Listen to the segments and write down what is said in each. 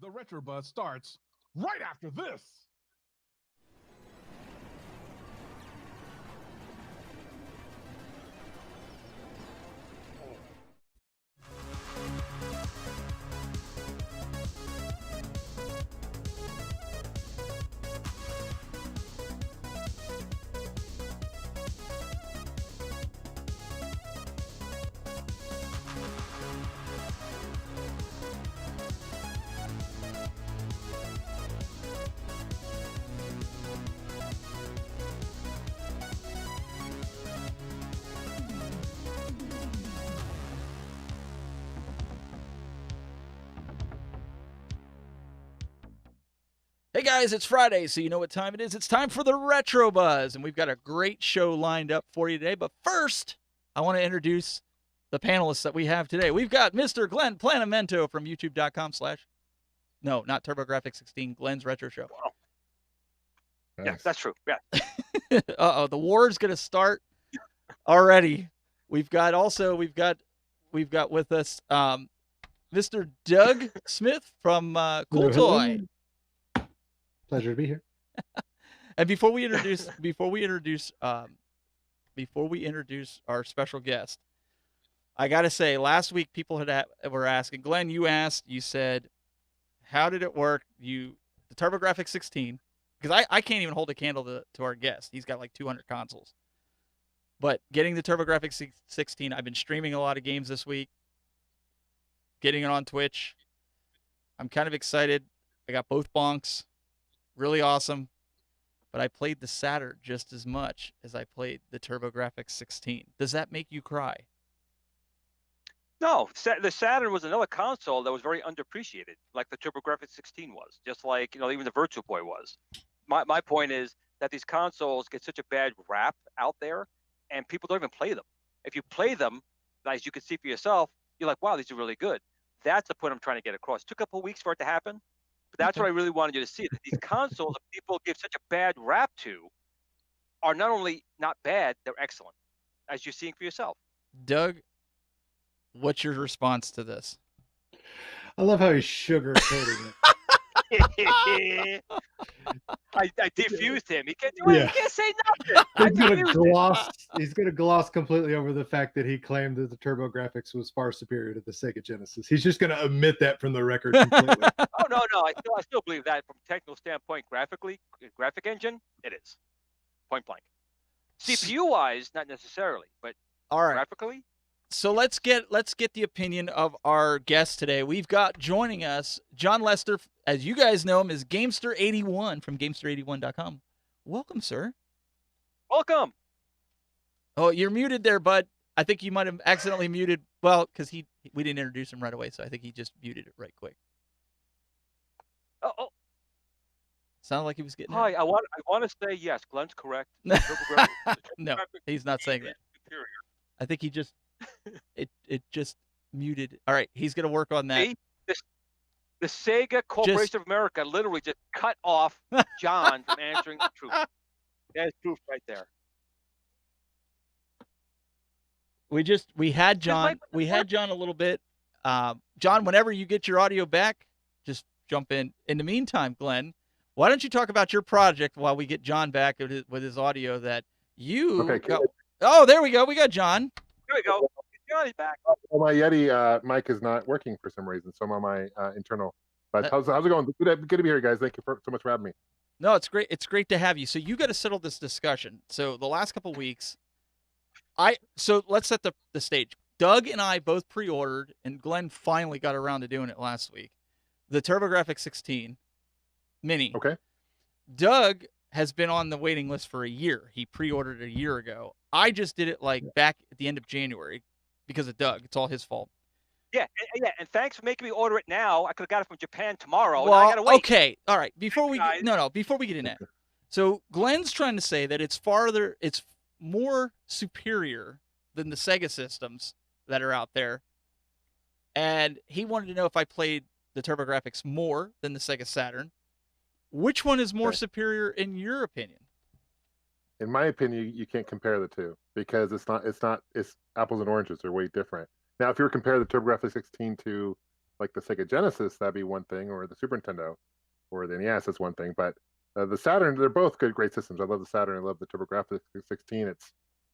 The Retro Buzz starts right after this. Hey guys, it's Friday, so you know what time it is. It's time for the Retro Buzz, and we've got a great show lined up for you today. But first, I want to introduce the panelists that we have today. We've got Mr. Glen Planamento from youtube.com/ no, not TurboGrafx-16, Glen's Retro Show. Wow. Nice. Yeah, that's true. Yeah. Uh-oh, the war's going to start already. We've got with us Mr. Doug Smith from Cool Toy. Pleasure to be here. And before we introduce our special guest, I gotta say, last week people were asking, Glenn, you said, how did it work? The TurboGrafx-16, because I can't even hold a candle to our guest. He's got like 200 consoles. But getting the TurboGrafx-16, I've been streaming a lot of games this week, getting it on Twitch. I'm kind of excited. I got both bonks. Really awesome, but I played the Saturn just as much as I played the TurboGrafx-16. Does that make you cry? No, the Saturn was another console that was very underappreciated, like the TurboGrafx-16 was, just like, even the Virtual Boy was. My point is that these consoles get such a bad rap out there, and people don't even play them. If you play them, as you can see for yourself, you're like, wow, these are really good. That's the point I'm trying to get across. It took a couple of weeks for it to happen. But that's what I really wanted you to see, that these consoles that people give such a bad rap to are not only not bad, they're excellent, as you're seeing for yourself. Doug, what's your response to this? I love how he's sugar-coating it. I defused him. He can't do it. He can't say nothing. He's gonna gloss completely over the fact that he claimed that the TurboGrafx was far superior to the Sega Genesis. He's just gonna omit that from the record completely. Oh no, I still believe that from a technical standpoint, graphic engine, it is. Point blank. CPU wise, not necessarily, but all right. Graphically. So let's get the opinion of our guest today. We've got joining us John Lester, as you guys know him, is Gamster81 from gamester81.com. Welcome, sir. Welcome. Oh, you're muted there, bud. I think you might have accidentally muted. Well, because we didn't introduce him right away, so I think he just muted it right quick. Oh. Sounded like he was getting. Hi, I want to say yes. Glenn's correct. No, he's not saying that. Superior. I think he just. It just muted. All right, he's gonna work on that. See? The Sega Corporation of America literally just cut off John from answering the truth. That's proof right there. We had John a little bit. John, whenever you get your audio back, just jump in. In the meantime, Glenn, why don't you talk about your project while we get John back with his audio that you got. Oh, there we go. We got John. Here we go. Johnny's back. Well, my Yeti mic is not working for some reason, so I'm on my internal. But how's it going? Good to be here, guys. Thank you so much for having me. No, it's great. It's great to have you. So you got to settle this discussion. So the last couple of weeks, so let's set the stage. Doug and I both pre-ordered, and Glenn finally got around to doing it last week, the TurboGrafx-16 Mini. Okay. Doug has been on the waiting list for a year. He pre-ordered a year ago. I just did it like back at the end of January because of Doug. It's all his fault. Yeah, and thanks for making me order it now. I could have got it from Japan tomorrow. Well, and I gotta wait. Okay, all right. Before we get in that, so Glenn's trying to say that it's more superior than the Sega systems that are out there, and he wanted to know if I played the TurboGrafx more than the Sega Saturn. Which one is more superior in your opinion? In my opinion, you can't compare the two because it's apples and oranges. They're way different. Now, if you were to compare the TurboGrafx-16 to like the Sega Genesis, that'd be one thing, or the Super Nintendo, or the NES, that's one thing. But the Saturn, they're both great systems. I love the Saturn. I love the TurboGrafx 16.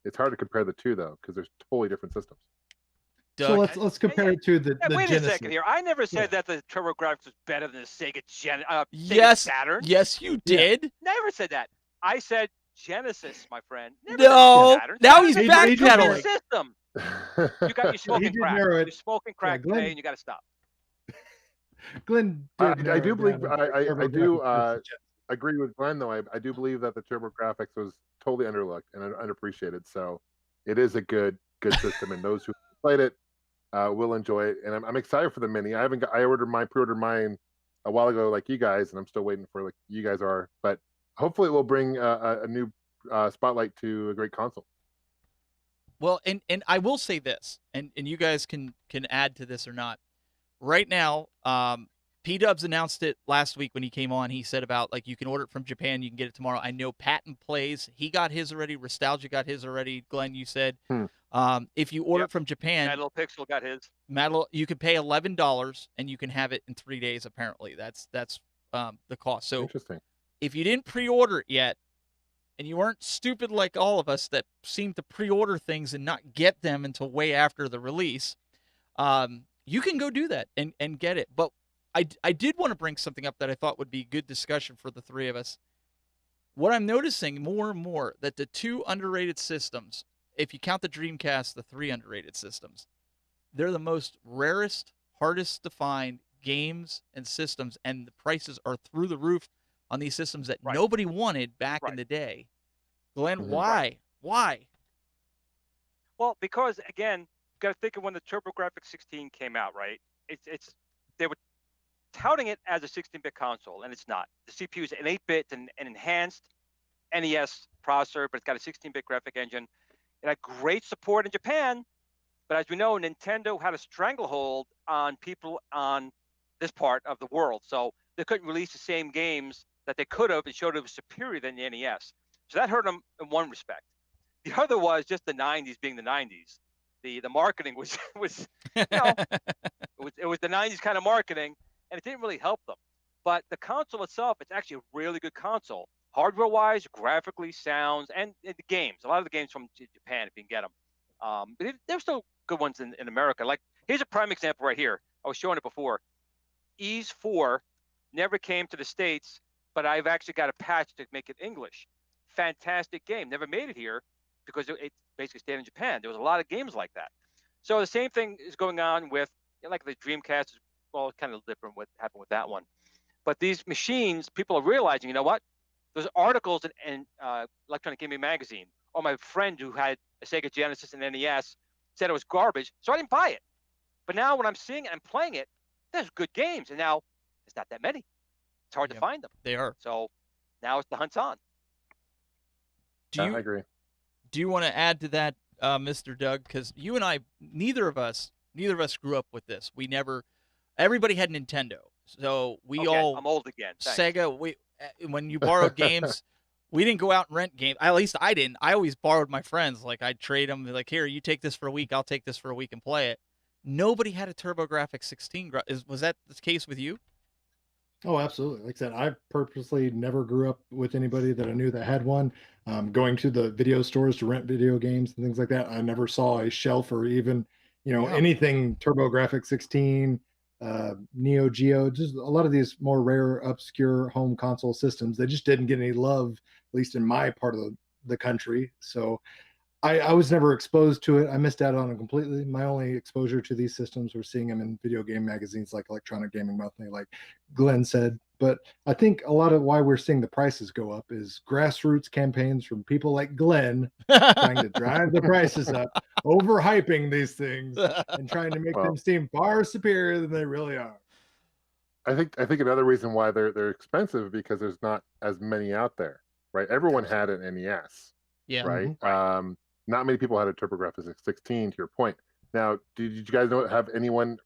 It's hard to compare the two though, because they're totally different systems. Doug, So let's compare it to the Wait Genesis. a second here. I never said that the TurboGrafx was better than the Sega yes, Saturn. yes, you did. Never said that. I said Genesis, my friend. Never No, said Saturn. now he's Saturn's a backpedaling. system. You're smoking crack. You're smoking crack Glenn, today, and you got to stop. Glenn, I do believe I do TurboGrafx agree with Glenn though. I do believe that the TurboGrafx was totally underlooked and underappreciated. So it is a good system, and those who played it will enjoy it. And I'm excited for the mini. I pre-ordered mine a while ago, like you guys, and I'm still waiting for like you guys are. But hopefully, it will bring a new spotlight to a great console. Well, and I will say this, and you guys can add to this or not. Right now, P-Dubs announced it last week when he came on. He said about, like, you can order it from Japan, you can get it tomorrow. I know Patton Plays, he got his already. Nostalgia got his already. Glenn, you said. If you order it from Japan, Mad Little Pixel got his. you could pay $11 and you can have it in 3 days. Apparently, that's the cost. So Interesting. if you didn't pre-order it yet, and you weren't stupid like all of us that seem to pre-order things and not get them until way after the release, you can go do that and get it. But I did want to bring something up that I thought would be good discussion for the three of us. What I'm noticing more and more, that the two underrated systems, if you count the Dreamcast, the three underrated systems, they're the most rarest, hardest to find games and systems, and the prices are through the roof on these systems that nobody wanted back in the day. Glenn, why? Why? Well, because again, you got to think of when the TurboGrafx 16 came out, right? They were touting it as a 16-bit console, and it's not. The CPU is an 8-bit and an enhanced NES processor, but it's got a 16-bit graphic engine. It had great support in Japan, but as we know, Nintendo had a stranglehold on people on this part of the world, so they couldn't release the same games that they could have and showed it was superior than the NES. So that hurt them in one respect. The other was just the 90s being the 90s. The marketing was you know, it was the 90s kind of marketing, and it didn't really help them. But the console itself, it's actually a really good console. Hardware-wise, graphically, sounds, and the games. A lot of the games from Japan, if you can get them. But there's still good ones in America. Like, here's a prime example right here. I was showing it before. Ease 4 never came to the States, but I've actually got a patch to make it English. Fantastic game. Never made it here because it basically stayed in Japan. There was a lot of games like that. So the same thing is going on with, like the Dreamcast. Well, it's kind of different what happened with that one. But these machines, people are realizing, you know what? There's articles in Electronic Gaming Magazine, or my friend who had a Sega Genesis and NES said it was garbage, so I didn't buy it. But now when I'm seeing it and playing it, there's good games, and now it's not that many. It's hard to find them. They are. So now the hunt's on. I agree. Do you want to add to that, Mr. Doug? Because you and I, neither of us grew up with this. Everybody had Nintendo, so we all. I'm old again. Thanks. Sega. When you borrowed games, we didn't go out and rent games. At least I didn't. I always borrowed my friends. Like, I'd trade them. Like, here, you take this for a week. I'll take this for a week and play it. Nobody had a TurboGrafx 16. Was that the case with you? Oh, absolutely. Like I said, I purposely never grew up with anybody that I knew that had one. Going to the video stores to rent video games and things like that, I never saw a shelf or even, anything TurboGrafx 16, Neo Geo, just a lot of these more rare, obscure home console systems. They just didn't get any love, at least in my part of the country. So I was never exposed to it. I missed out on it completely. My only exposure to these systems was seeing them in video game magazines like Electronic Gaming Monthly, like Glenn said. But I think a lot of why we're seeing the prices go up is grassroots campaigns from people like Glenn trying to drive the prices up, overhyping these things and trying to make them seem far superior than they really are. I think another reason why they're expensive because there's not as many out there, right? Everyone had an NES, right? Mm-hmm. Not many people had a TurboGrafx 16. To your point. Now, did you guys know anyone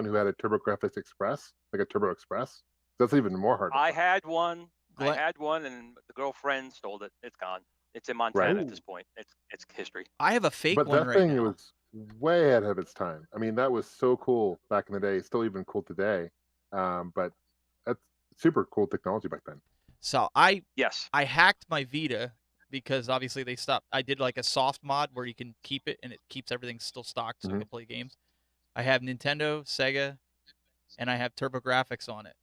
who had a TurboGrafx Express, like a Turbo Express? That's even more hard. I had one, and the girlfriend stole it. It's gone. It's in Montana at this point. It's history. I have a fake one that right thing now. way ahead of its time. I mean, that was so cool back in the day. Still even cool today. But that's super cool technology back then. So Yes. I hacked my Vita because obviously they stopped. I did like a soft mod where you can keep it and it keeps everything still stocked so you can play games. I have Nintendo, Sega, and I have TurboGrafx on it,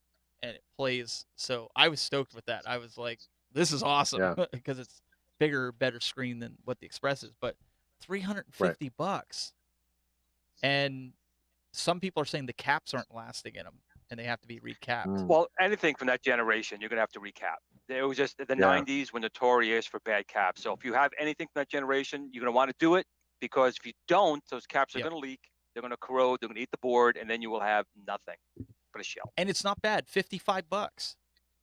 and it plays. So I was stoked with that. I was like, "This is awesome," because it's bigger, better screen than what the Express is. But $350, and some people are saying the caps aren't lasting in them, and they have to be recapped. Well, anything from that generation, you're gonna have to recap. It was just the '90s were notorious for bad caps. So if you have anything from that generation, you're gonna want to do it, because if you don't, those caps are gonna leak. They're gonna corrode. They're gonna eat the board, and then you will have nothing but a shell. And it's not bad. $55.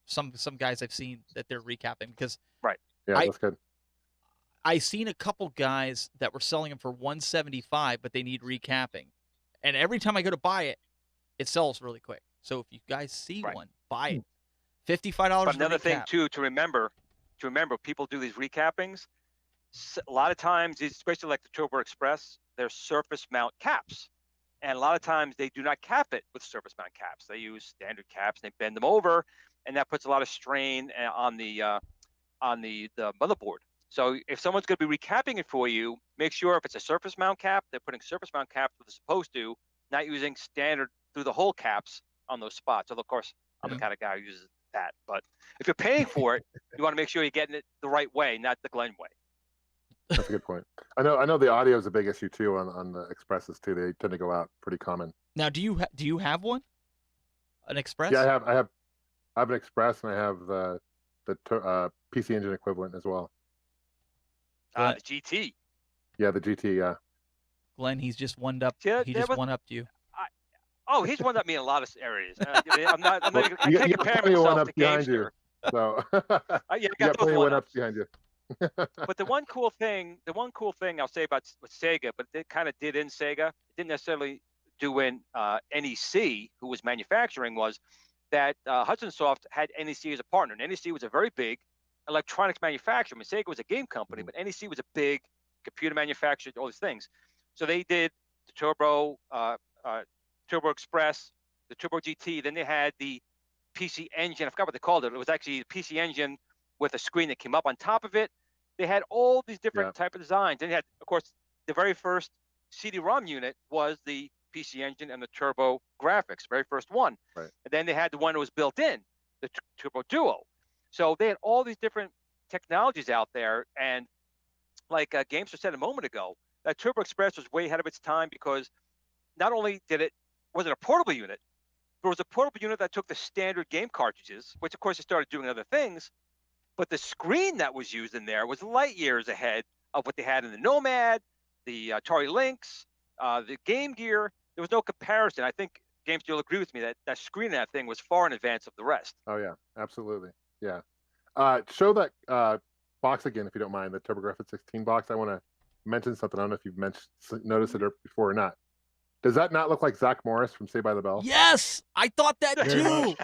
Some guys I've seen that they're recapping because that's good. I seen a couple guys that were selling them for $175, but they need recapping. And every time I go to buy it, it sells really quick. So if you guys see one, buy it. $55. But another thing too to remember, people do these recappings. A lot of times, especially like the Turbo Express, they're surface mount caps, and a lot of times they do not cap it with surface mount caps. They use standard caps and they bend them over, and that puts a lot of strain on the motherboard. So if someone's going to be recapping it for you, make sure if it's a surface mount cap, they're putting surface mount caps where they're supposed to, not using standard through the hole caps on those spots. Although, of course, I'm the kind of guy who uses that. But if you're paying for it, you want to make sure you're getting it the right way, not the Glen way. That's a good point. I know the audio is a big issue too on the Expresses too. They tend to go out pretty common. Now, do you have one? An Express? Yeah, I have an Express, and I have the PC Engine equivalent as well. The GT. Yeah, the GT. Yeah. Glenn, he's just one up. He just one upped you. He's one up me in a lot of areas. I can't compare one myself up to behind Gamester. you. So you got plenty of one ups behind you. But the one cool thing I'll say about with Sega, but it kind of did in Sega, it didn't necessarily do in NEC, who was manufacturing, was that Hudson Soft had NEC as a partner. And NEC was a very big electronics manufacturer. I mean, Sega was a game company, but NEC was a big computer manufacturer, all these things. So they did the Turbo Express, the Turbo GT. Then they had the PC Engine. I forgot what they called it. It was actually the PC Engine with a screen that came up on top of it. They had all these different type of designs. And they had, of course, the very first CD-ROM unit was the PC Engine and the Turbo Graphics, very first one. Right. And then they had the one that was built in, the Turbo Duo. So they had all these different technologies out there. And like Gamester said a moment ago, that Turbo Express was way ahead of its time, because not only was it a portable unit, but it was a portable unit that took the standard game cartridges, which of course it started doing other things, but the screen that was used in there was light years ahead of what they had in the Nomad, the Atari Lynx, the Game Gear. There was no comparison. I think Gamester will agree with me that screen in that thing was far in advance of the rest. Oh yeah, absolutely. Yeah. Show that box again, if you don't mind, the TurboGrafx 16 box. I want to mention something. I don't know if you've noticed it before or not. Does that not look like Zach Morris from Saved by the Bell? Yes, I thought that too.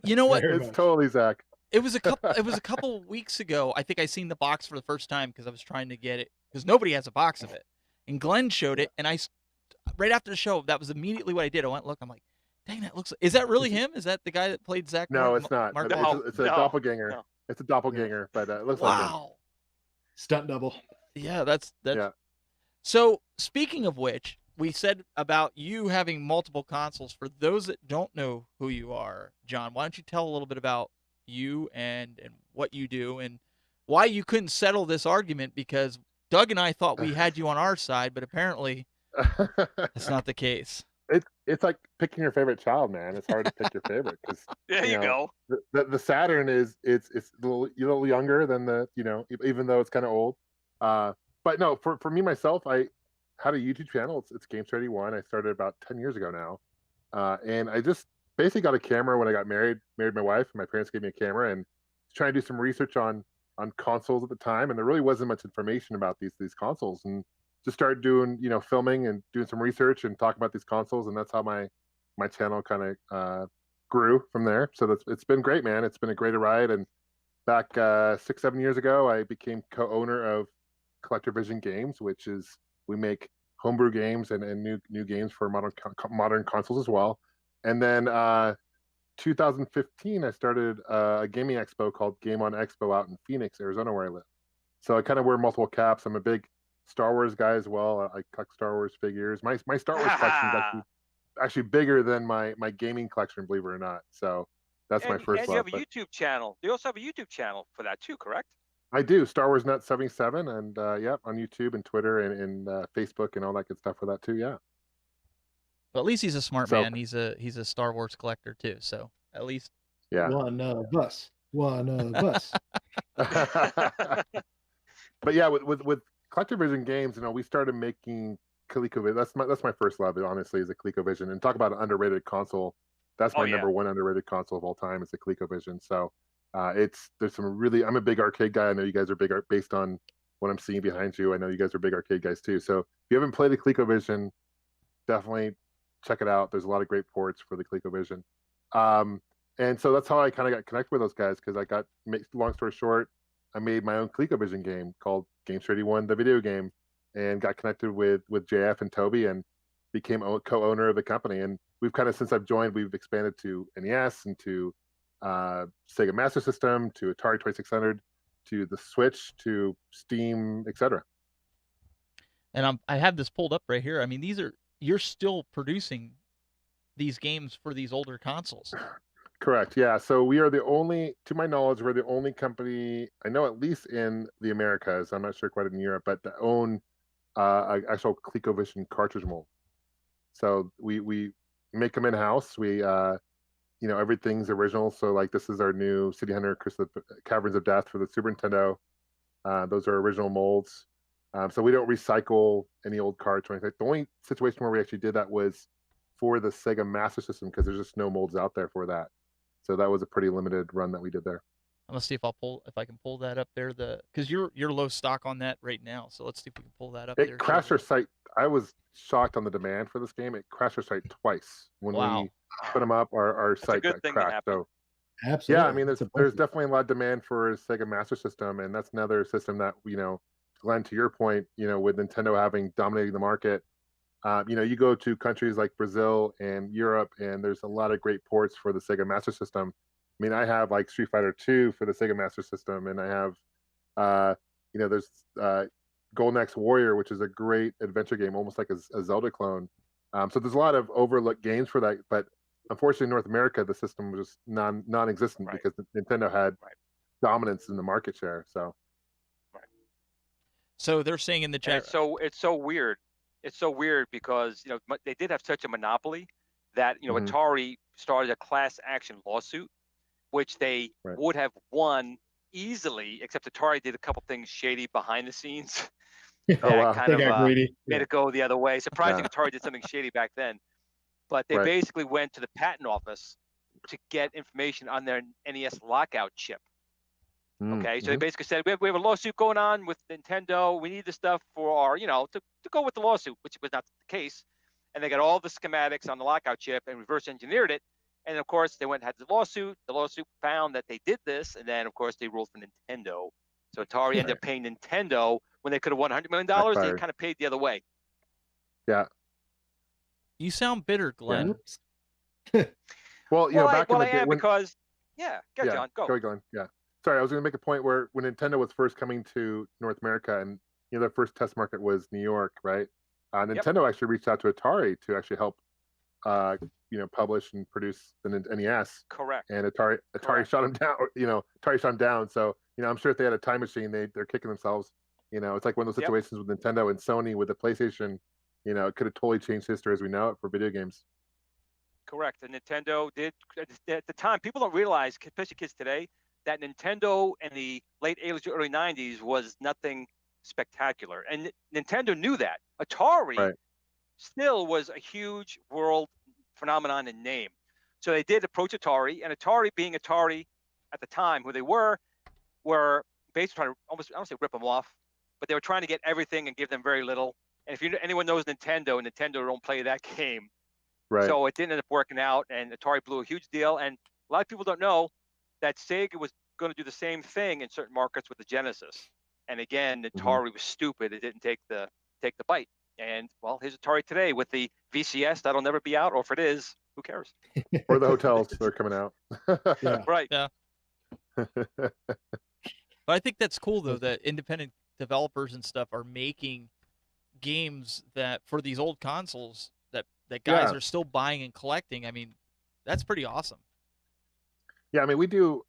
You know what? It's totally Zach. It was a couple weeks ago. I think I seen the box for the first time because I was trying to get it because nobody has a box of it. And Glenn showed it, and right after the show, that was immediately what I did. I went look. I'm like, dang, that looks. Is that really him? Is that the guy that played Zach? No, it's not. It's a doppelganger. No. It's a doppelganger, but it looks like him. Stunt double. Yeah, that's. Yeah. So speaking of which, we said about you having multiple consoles. For those that don't know who you are, John, why don't you tell a little bit about you and what you do and why you couldn't settle this argument, because Doug and I thought we had you on our side, but apparently that's not the case. It's like picking your favorite child, man. It's hard to pick your favorite because there you go. The Saturn it's a little younger than the even though it's kind of old. But no, for me myself, I had a YouTube channel. It's Gamester81. I started about 10 years ago now, and I just basically got a camera when I got married my wife, and my parents gave me a camera, and trying to do some research on consoles at the time, and there really wasn't much information about these consoles, and just started doing filming and doing some research and talking about these consoles, and that's how my channel kind of grew from there. So it's been great, man. It's been a great ride. And back 6-7 years ago, I became co-owner of Collectorvision Games, which is we make homebrew games and new games for modern consoles as well. And then 2015, I started a gaming expo called Game On Expo out in Phoenix, Arizona, where I live. So I kind of wear multiple caps. I'm a big Star Wars guy as well. I collect Star Wars figures. My Star Wars collection is actually bigger than my gaming collection, believe it or not. So that's my first and love. You have a YouTube channel. You also have a YouTube channel for that too, correct? I do. Star Wars Nut 77, and on YouTube and Twitter and Facebook and all that good stuff for that too. Yeah. But at least he's a smart man. He's a Star Wars collector too. So at least one of us. But yeah, with Collectorvision Games, we started making Colecovision. That's my first love, honestly, is a Colecovision. And talk about an underrated console. That's my number one underrated console of all time. Is the Colecovision. So there's some really. I'm a big arcade guy. I know you guys are big based on what I'm seeing behind you. I know you guys are big arcade guys too. So if you haven't played a Colecovision, definitely check it out. There's a lot of great ports for the Colecovision. And so that's how I kind of got connected with those guys, because long story short, I made my own Colecovision game called Gamester81, the video game, and got connected with JF and Toby and became co-owner of the company. And we've kind of, since I've joined, we've expanded to NES and to Sega Master System, to Atari 2600, to the Switch, to Steam, etc. And I have this pulled up right here. I mean, you're still producing these games for these older consoles. Correct. Yeah. So we are the only, to my knowledge, we're the only company I know, at least in the Americas. I'm not sure quite in Europe, but to own an actual Colecovision cartridge mold. So we make them in house. We everything's original. So like this is our new City Hunter Curse of the Caverns of Death for the Super Nintendo. Those are original molds. So we don't recycle any old carts or anything. The only situation where we actually did that was for the Sega Master System, because there's just no molds out there for that. So that was a pretty limited run that we did there. I'm gonna see if I can pull that up there. Because you're low stock on that right now. So let's see if we can pull that up. It crashed our site. I was shocked on the demand for this game. It crashed our site twice when we put them up. Our site got crashed. So absolutely, yeah, I mean, there's definitely a lot of demand for a Sega Master System, and that's another system that Glenn, to your point, with Nintendo having dominating the market. You go to countries like Brazil and Europe, and there's a lot of great ports for the Sega Master System. I mean, I have like Street Fighter 2 for the Sega Master System, and I have, there's Golden Axe Warrior, which is a great adventure game, almost like a Zelda clone. So there's a lot of overlooked games for that, but unfortunately, in North America, the system was just non-existent because Nintendo had dominance in the market share. So they're saying in the chat. It's so weird. It's so weird because they did have such a monopoly that Atari started a class action lawsuit, which they would have won easily, except Atari did a couple things shady behind the scenes. Kind of made it go the other way. Surprising, Atari did something shady back then, but they basically went to the patent office to get information on their NES lockout chip. Okay, so they basically said, we have a lawsuit going on with Nintendo. We need the stuff for our, to go with the lawsuit, which was not the case. And they got all the schematics on the lockout chip and reverse engineered it. And of course, they went and had the lawsuit. The lawsuit found that they did this. And then, of course, they ruled for Nintendo. So Atari ended up paying Nintendo when they could have won $100 million. They kind of paid the other way. Yeah. You sound bitter, Glenn. Well, back in the day. Because, John, go. Go, Glenn. Yeah. Sorry, I was going to make a point where when Nintendo was first coming to North America, and their first test market was New York, right? Nintendo actually reached out to Atari to actually help, publish and produce the NES. Correct. And Atari shot them down. Atari shot them down. So I'm sure if they had a time machine, they're kicking themselves. It's like one of those situations with Nintendo and Sony with the PlayStation. It could have totally changed history as we know it for video games. Correct. And Nintendo did at the time. People don't realize, especially kids today, that Nintendo in the late 80s to early 90s was nothing spectacular. And Nintendo knew that. Atari still was a huge world phenomenon in name. So they did approach Atari, and Atari, being Atari at the time, who they were basically trying to almost, I don't say rip them off, but they were trying to get everything and give them very little. And if anyone knows Nintendo don't play that game. Right. So it didn't end up working out, and Atari blew a huge deal. And a lot of people don't know that Sega was going to do the same thing in certain markets with the Genesis. And again, Mm-hmm. Atari was stupid; it didn't take the bite. And well, here's Atari today with the VCS that'll never be out, or if it is, who cares? Or the hotels, they're coming out. Yeah. Right. Yeah. But I think that's cool though that independent developers and stuff are making games that for these old consoles that guys are still buying and collecting. I mean, that's pretty awesome. Yeah, I mean, we do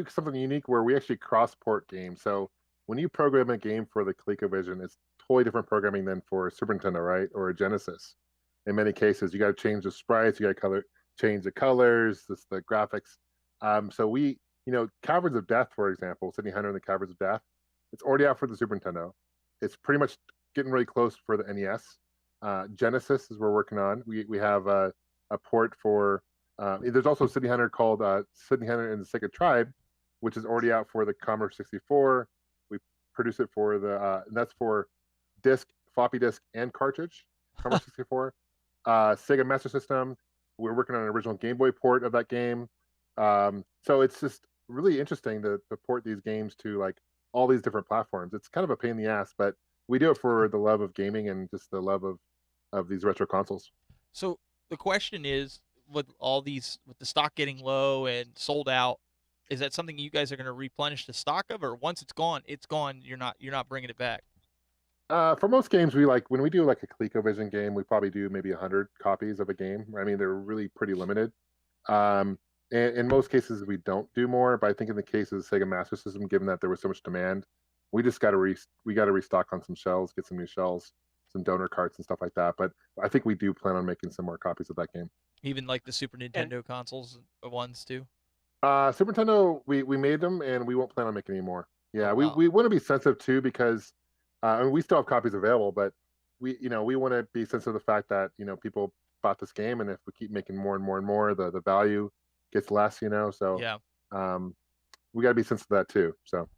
something unique where we actually cross-port games. So when you program a game for the ColecoVision, it's totally different programming than for Super Nintendo, right, or a Genesis. In many cases, you got to change the sprites, you got to change the colors, the graphics. So we, Caverns of Death, for example, Sydney Hunter and the Caverns of Death, it's already out for the Super Nintendo. It's pretty much getting really close for the NES. Genesis is we're working on. We have a port for. There's also a Sydney Hunter called Sydney Hunter and the Sacred Tribe, which is already out for the Commodore 64. We produce it for and that's for floppy disk, and cartridge. Commodore 64. Sega Master System. We're working on an original Game Boy port of that game. So it's just really interesting to port these games to like all these different platforms. It's kind of a pain in the ass, but we do it for the love of gaming and just the love of these retro consoles. So the question is, with the stock getting low and sold out, is that something you guys are going to replenish the stock of, or once it's gone, you're not bringing it back? For most games, when we do like a ColecoVision game, we probably do maybe 100 copies of a game. I mean, they're really pretty limited. And in most cases, we don't do more. But I think in the case of the Sega Master System, given that there was so much demand, we just got to restock on some shells, get some new shells, some donor carts and stuff like that. But I think we do plan on making some more copies of that game. Even like the Super Nintendo consoles ones too? Super Nintendo, we made them, and we won't plan on making any more. Yeah, wow. we want to be sensitive too, because we still have copies available, but we want to be sensitive to the fact that people bought this game, and if we keep making more and more and more, the value gets less. So yeah, we got to be sensitive to that too. So.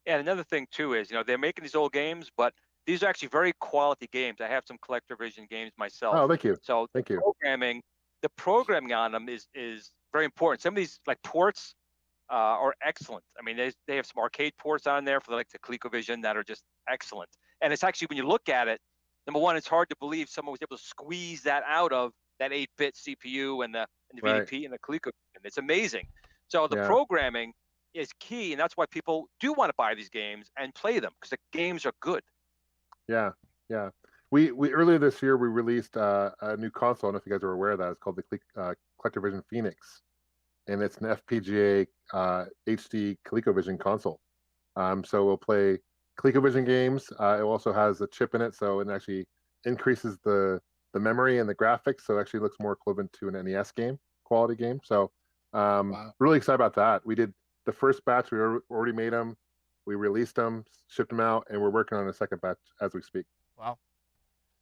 And another thing too is they're making these old games, but these are actually very quality games. I have some ColecoVision games myself. Oh, thank you. So thank you. The programming on them is very important. Some of these like ports are excellent. I mean, they have some arcade ports on there for like the ColecoVision that are just excellent. And it's actually, when you look at it, number one, it's hard to believe someone was able to squeeze that out of that 8-bit CPU and the VDP and the ColecoVision. It's amazing. So the programming is key, and that's why people do want to buy these games and play them, because the games are good. Yeah. We earlier this year we released a new console. I don't know if you guys are aware of that. It's called the ColecoVision Phoenix, and it's an FPGA HD ColecoVision console. So we'll play ColecoVision games. It also has a chip in it, so it actually increases the memory and the graphics, so it actually looks more equivalent to an NES quality game. So really excited about that. We did the first batch. We already made them. We released them, shipped them out, and we're working on a second batch as we speak. Wow.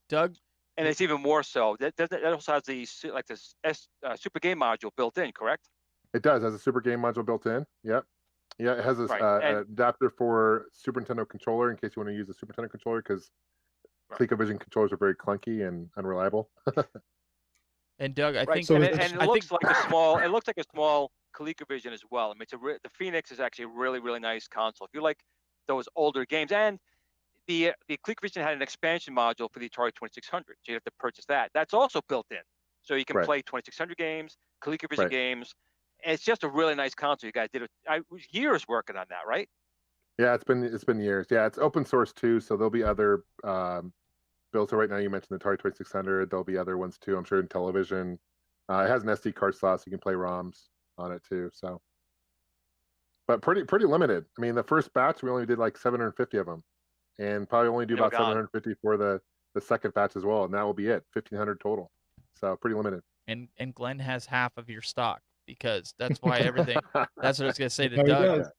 Doug? And it's even more so. That also has the Super Game module built in, correct? It does. It has a Super Game module built in. Yep. Yeah, it has an adapter for Super Nintendo controller in case you want to use a Super Nintendo controller, because ColecoVision controllers are very clunky and unreliable. And Doug, I think, so it looks like a small ColecoVision as well. I mean, the Phoenix is actually a really, really nice console. If you like those older games, and the ColecoVision had an expansion module for the Atari 2600, so you have to purchase that. That's also built in, so you can play 2600 games, ColecoVision games. It's just a really nice console. You guys did years working on that, right? Yeah, it's been years. Yeah, it's open source too, so there'll be other builds. So right now you mentioned the Atari 2600. There'll be other ones too, I'm sure, in television. It has an SD card slot, so you can play ROMs on it too. So, but pretty limited. I mean, the first batch we only did like 750 of them, and probably only do about 750 for the second batch as well, and that will be it. 1,500 total. So pretty limited. And Glenn has half of your stock, because that's why everything. That's what I was gonna say to No, he Doug. does.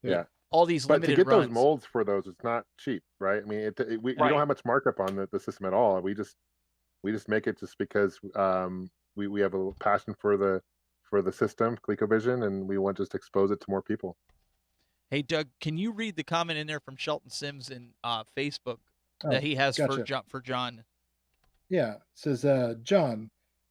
Yeah. All these limited But to get runs. those molds for those, it's not cheap, right? I mean, we don't have much markup on the system at all. We just make it just because we have a passion for the system, ColecoVision, and we want to just expose it to more people. Hey, Doug, can you read the comment in there from Shelton Sims in Facebook that he has for John? Yeah, it says, John,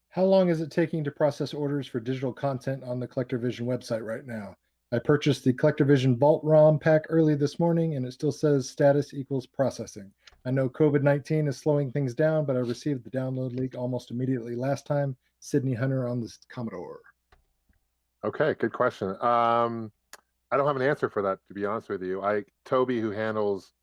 how long is it taking to process orders for digital content on the ColecoVision website right now? I purchased the CollectorVision Vault ROM pack early this morning, and it still says status equals processing. I know COVID-19 is slowing things down, but I received the download link almost immediately last time. Sydney Hunter on the Commodore. Okay, good question. I don't have an answer for that, to be honest with you. Toby, who handles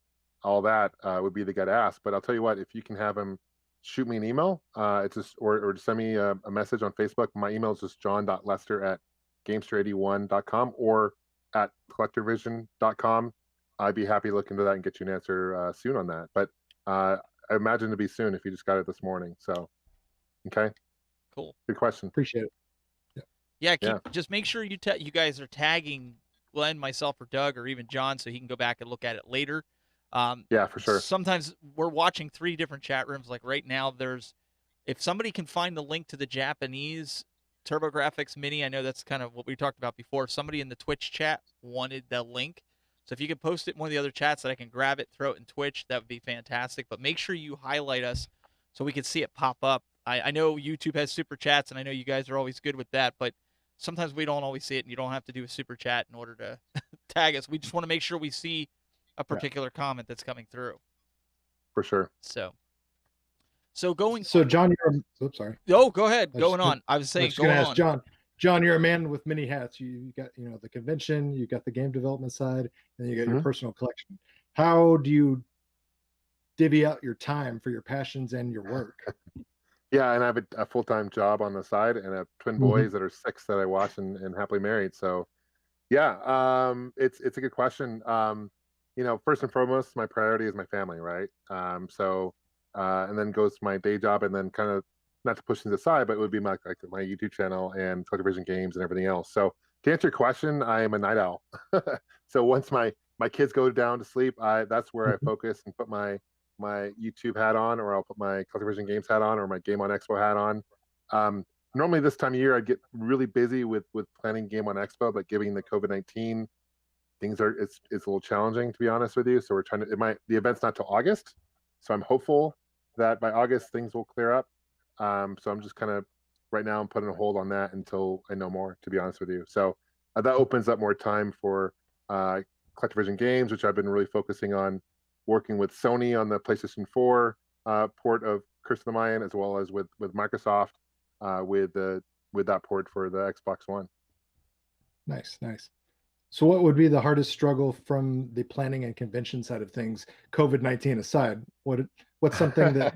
all that, would be the guy to ask. But I'll tell you what, if you can have him shoot me an email, it's just or send me a message on Facebook. My email is just john.lester@gamester81.com or at collectorvision.com. I'd be happy to look into that and get you an answer soon on that. But I imagine to be soon if you just got it this morning. So, okay, Cool. good question. Appreciate it. Yeah, just make sure you guys are tagging Glenn, myself, or Doug, or even John, so he can go back and look at it later. Yeah, for sure. Sometimes we're watching 3 different chat rooms. Like right now, if somebody can find the link to the Japanese TurboGrafx Mini, I know that's kind of what we talked about before. If somebody in the Twitch chat wanted the link, so if you could post it in one of the other chats that I can grab it, throw it in Twitch, that would be fantastic. But make sure you highlight us so we can see it pop up. I know YouTube has super chats, and I know you guys are always good with that, but sometimes we don't always see it, and you don't have to do a super chat in order to tag us. We just want to make sure we see a particular comment that's coming through. For sure. So going. So John, oops, sorry. Oh, go ahead. Going on. I was saying, going on. John, you're a man with many hats. You got, the convention, you got the game development side, and you got your personal collection. How do you divvy out your time for your passions and your work? Yeah, and I have a full-time job on the side, and I have twin boys that are 6 that I watch and happily married. So, yeah, it's a good question. First and foremost, my priority is my family, right? And then goes my day job, and then kind of not to push things aside, but it would be my YouTube channel and Colecovision games and everything else. So to answer your question, I am a night owl. So once my kids go down to sleep, that's where I focus and put my YouTube hat on, or I'll put my Colecovision games hat on, or my Game on Expo hat on. Normally this time of year, I'd get really busy with planning Game on Expo, but given the COVID-19, it's a little challenging, to be honest with you. So we're trying to, the event's not till August. So I'm hopeful that by August things will clear up. So I'm just kind of, right now I'm putting a hold on that until I know more, to be honest with you. So that opens up more time for Colecovision games, which I've been really focusing on working with Sony on the PlayStation 4 port of Curse of the Mayan, as well as with Microsoft with that port for the Xbox One. Nice. So what would be the hardest struggle from the planning and convention side of things, COVID-19 aside? What's something that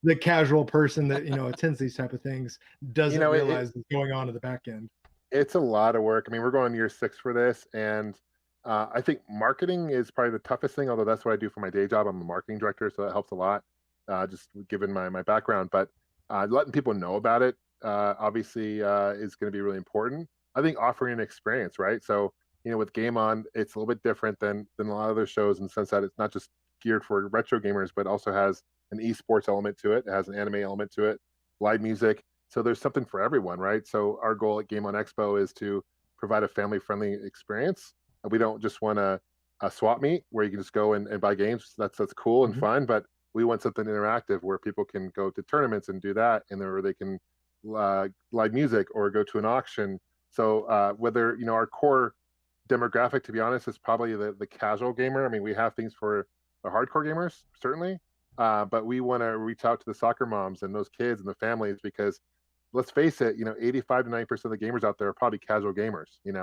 the casual person that attends these type of things doesn't realize is going on in the back end? It's a lot of work. I mean, we're going on year 6 for this, and I think marketing is probably the toughest thing, although that's what I do for my day job. I'm a marketing director, so that helps a lot, just given my background. But letting people know about it, obviously, is going to be really important. I think offering an experience, right? So, with Game On, it's a little bit different than a lot of other shows in the sense that it's not just geared for retro gamers, but also has an esports element to it. It has an anime element to it, live music. So there's something for everyone, right? So our goal at Game On Expo is to provide a family-friendly experience. We don't just want a swap meet where you can just go and buy games. That's cool and fun, but we want something interactive where people can go to tournaments and do that, and or they can live music or go to an auction. So whether our core demographic, to be honest, is probably the casual gamer. I mean, we have things for the hardcore gamers, certainly, but we want to reach out to the soccer moms and those kids and the families, because let's face it, 85 to 90% of the gamers out there are probably casual gamers, and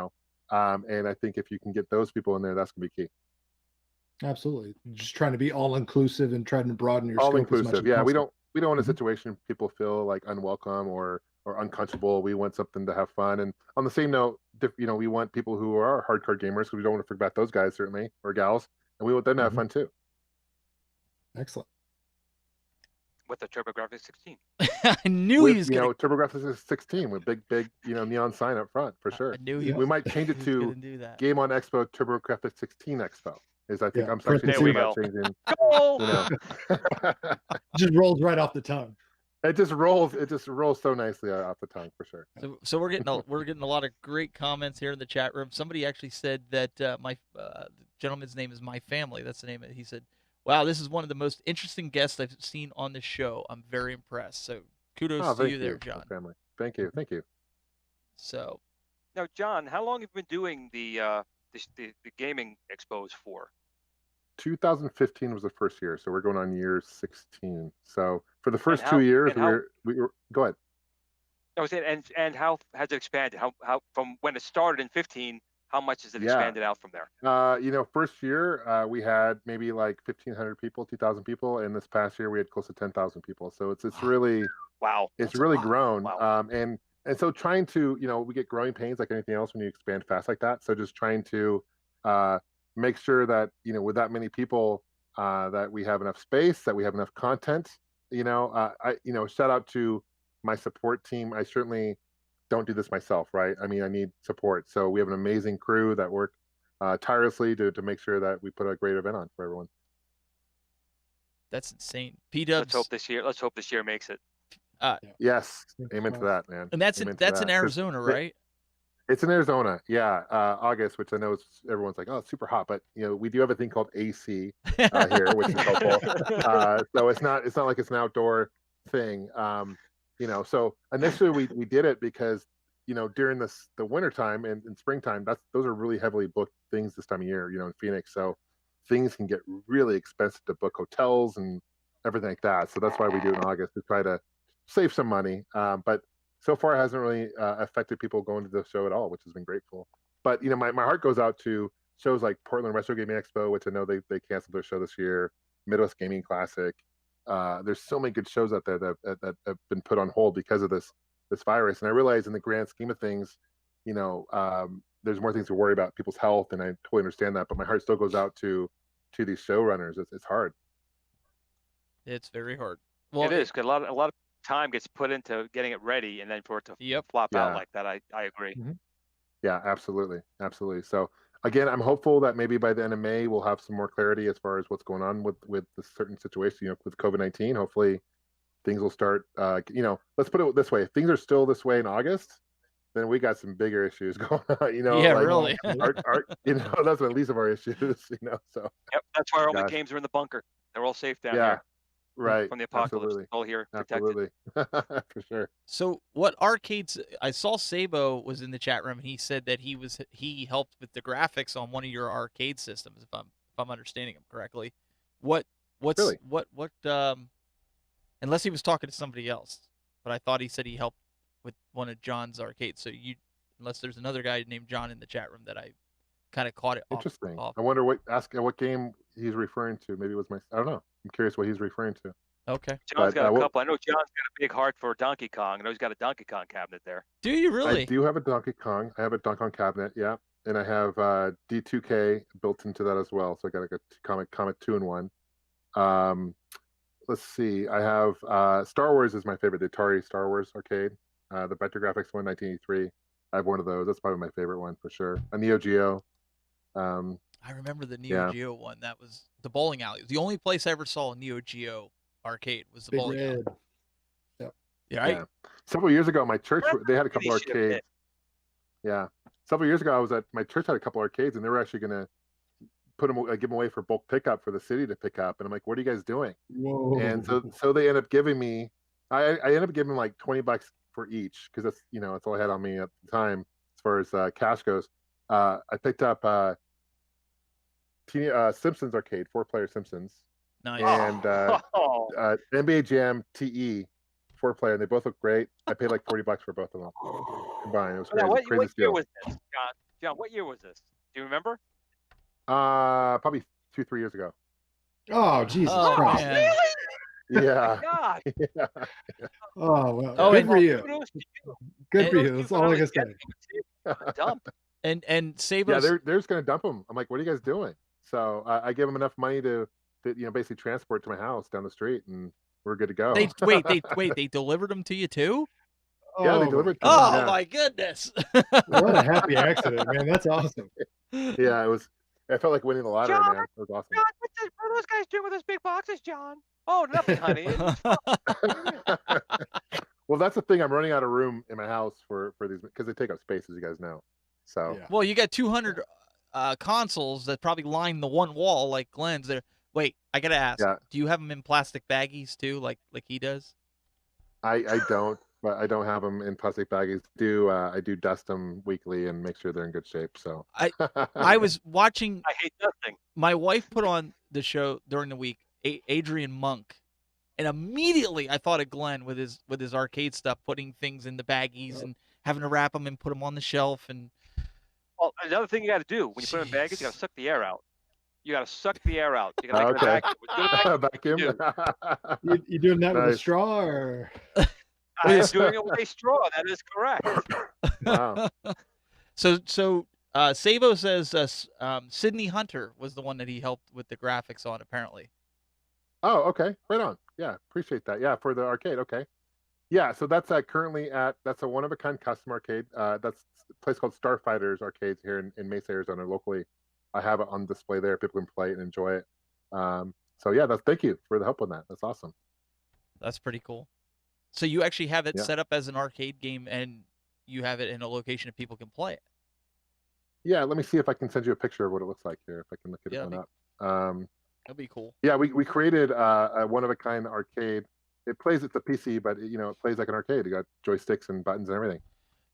I think if you can get those people in there, that's gonna be key. Absolutely. Just trying to be all inclusive and trying to broaden your all scope inclusive. as much as Yeah, possible. we don't want a situation people feel like unwelcome or uncomfortable. We want something to have fun. And on the same note, we want people who are hardcore gamers, because we don't want to forget about those guys, certainly, or gals, and we want them to have fun too. Excellent. With the TurboGrafx 16. I knew he was going to. TurboGrafx 16 with big neon sign up front, for sure. I knew we might change it to Game On Expo TurboGrafx 16 Expo. I'm actually thinking about changing. Just rolls right off the tongue. It just rolls so nicely off the tongue, for sure. So we're getting a lot of great comments here in the chat room. Somebody actually said that my gentleman's name is My Family. That's the name of it. He said, "Wow, this is one of the most interesting guests I've seen on the show. I'm very impressed." So kudos to you there, John. Family. Thank you. So Now, John, how long have you been doing the gaming expos for? 2015 was the first year, so we're going on year 16. So for the first how- 2 years, and how- we were go ahead. I was saying, and how has it expanded? How from when it started in 15? How much has it expanded out from there? First year we had maybe like 1,500 people, 2,000 people, and this past year we had close to 10,000 people. So it's really Wow, it's that's a really lot. grown. Wow. And so trying to we get growing pains like anything else when you expand fast like that. So just trying to make sure that with that many people that we have enough space, that we have enough content. Shout out to my support team. I certainly don't do this myself, right? I mean, I need support. So we have an amazing crew that work tirelessly to make sure that we put a great event on for everyone. That's insane. P-Dubs. Let's hope this year makes it. Yes, amen to that, man. And that's Amen in to that. Arizona, right? It's in Arizona, yeah. August, which I know everyone's like, oh, it's super hot, but we do have a thing called AC here, which is helpful. So it's not like it's an outdoor thing. So initially we did it because during the wintertime and springtime, those are really heavily booked things this time of year, in Phoenix. So things can get really expensive to book hotels and everything like that. So that's why we do it in August, to try to save some money. But so far it hasn't really affected people going to the show at all, which has been grateful. But my heart goes out to shows like Portland Retro Gaming Expo, which I know they canceled their show this year, Midwest Gaming Classic. There's so many good shows out there that have been put on hold because of this virus. And I realize in the grand scheme of things, there's more things to worry about, people's health, and I totally understand that. But my heart still goes out to these showrunners. It's hard. It's very hard. Well, it is, because a lot of time gets put into getting it ready, and then for it to flop out like that, I agree. Mm-hmm. Yeah, absolutely. So again, I'm hopeful that maybe by the end of May we'll have some more clarity as far as what's going on with the certain situation, with COVID-19. Hopefully things will start. Let's put it this way: if things are still this way in August, then we got some bigger issues going on. Really. That's the least of our issues. So. Yep, that's why all the games are in the bunker. They're all safe down here. Right. From the apocalypse. Absolutely. All here protected. Absolutely. For sure. So what arcades, I saw Sabo was in the chat room and he said that he helped with the graphics on one of your arcade systems, if I'm understanding him correctly. Unless he was talking to somebody else, but I thought he said he helped with one of John's arcades. So unless there's another guy named John in the chat room that I kind of caught it. Interesting. Off. I wonder what game he's referring to. Maybe it was I don't know. I'm curious what he's referring to. Okay. John's got a couple. I know John's got a big heart for Donkey Kong. I know he's got a Donkey Kong cabinet there. Do you really? I do have a Donkey Kong. I have a Donkey Kong cabinet, yeah. And I have D2K built into that as well. So I got like a Comet 2-in-1. Let's see. I have Star Wars is my favorite. The Atari Star Wars arcade. The Vector Graphics one, 1983. I have one of those. That's probably my favorite one for sure. A Neo Geo. I remember the Neo Geo one. That was the bowling alley. The only place I ever saw a Neo Geo arcade was the bowling alley. Yep. Yeah. Several years ago, my church, they had a couple arcades. Yeah. Several years ago, I was at my church had a couple arcades, and they were actually going to give them away for bulk pickup for the city to pick up. And I'm like, what are you guys doing? Whoa. And so they end up giving me, I ended up giving them like $20 for each, because that's all I had on me at the time as far as cash goes. I picked up Simpsons arcade, 4-player Simpsons. Nice. And NBA Jam TE, 4-player, and they both look great. I paid like $40 for both of them combined. It was crazy. What year was this, John? John, what year was this? Do you remember? Probably 2-3 years ago. Oh, Jesus Christ! Man. Yeah. God. Yeah. Oh well. Oh, good and- for you. and- Good for you. That's all I can say. Dump. And Sabo's Yeah, they're just gonna dump them. I'm like, what are you guys doing? So I gave them enough money to basically transport to my house down the street, and we're good to go. they delivered them to you too? Yeah, they Oh, delivered. Oh Yeah. my goodness. What a happy accident, man. That's awesome. Yeah, it was. I felt like winning the lottery, John, man. It was awesome. John, what are those guys doing with those big boxes, John? Oh, nothing, honey. Well, that's the thing. I'm running out of room in my house for these, because they take up space, as you guys know. So Yeah. Well, you got 200 consoles that probably line the one wall like Glen's there. Wait, I gotta ask. Yeah. Do you have them in plastic baggies too, like he does? I don't. but I don't have them in plastic baggies. I do dust them weekly and make sure they're in good shape. So I was watching. I hate dusting. My wife put on the show during the week, Adrian Monk, and immediately I thought of Glenn with his arcade stuff, putting things in the baggies and having to wrap them and put them on the shelf. And well, another thing you got to do when you put them in baggies, you got to suck the air out. You got to suck the air out. You got to make a vacuum. Vacuum. You doing that with a Nice. straw or? I am doing it with a straw. That is correct. Wow. So Sabo says Sydney Hunter was the one that he helped with the graphics on, apparently. Oh, okay. Right on. Yeah, appreciate that. Yeah, for the arcade. Okay. Yeah, so that's currently that's a one-of-a-kind custom arcade. That's a place called Starfighters Arcades here in Mesa, Arizona, locally. I have it on display there. People can play it and enjoy it. So yeah, thank you for the help on that. That's awesome. That's pretty cool. So you actually have it Yeah. set up as an arcade game, and you have it in a location that people can play it. Yeah, let me see if I can send you a picture of what it looks like here, if I can look it one up. That'd be cool. Yeah, we created a one-of-a-kind arcade. It's a PC, but it plays like an arcade. You got joysticks and buttons and everything.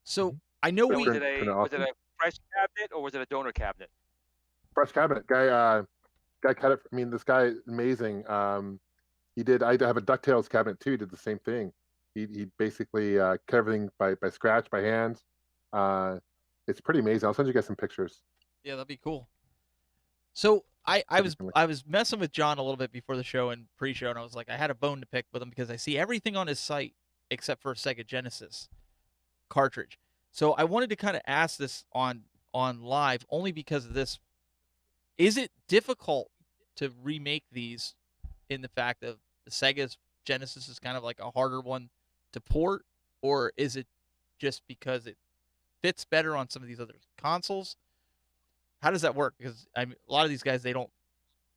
So I know So we. was it a fresh cabinet or was it a donor cabinet? Fresh cabinet. Guy cut it. I mean, this guy is amazing. I have a DuckTales cabinet too. He did the same thing. He basically cut everything by scratch, by hand. It's pretty amazing. I'll send you guys some pictures. Yeah, that'd be cool. So I was messing with John a little bit before the show and pre-show, and I was like, I had a bone to pick with him because I see everything on his site except for a Sega Genesis cartridge. So I wanted to kind of ask this on live only because of this. Is it difficult to remake these in the fact of the Sega's Genesis is kind of like a harder one to port, or is it just because it fits better on some of these other consoles? How does that work? Because a lot of these guys, they don't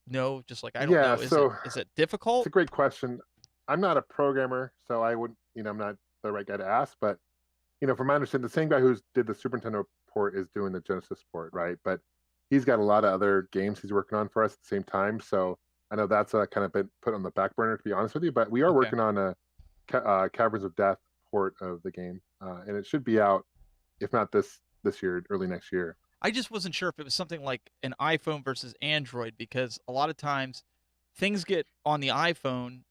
know, just like I don't know. Is it difficult? It's a great question. I'm not a programmer, so I wouldn't, I'm not the right guy to ask. But, from my understanding, the same guy who did the Super Nintendo port is doing the Genesis port, right? But he's got a lot of other games he's working on for us at the same time. So I know that's kind of been put on the back burner, to be honest with you. But we are working on a Caverns of Death port of the game, and it should be out, if not this year, early next year. I just wasn't sure if it was something like an iPhone versus Android, because a lot of times things get on the iPhone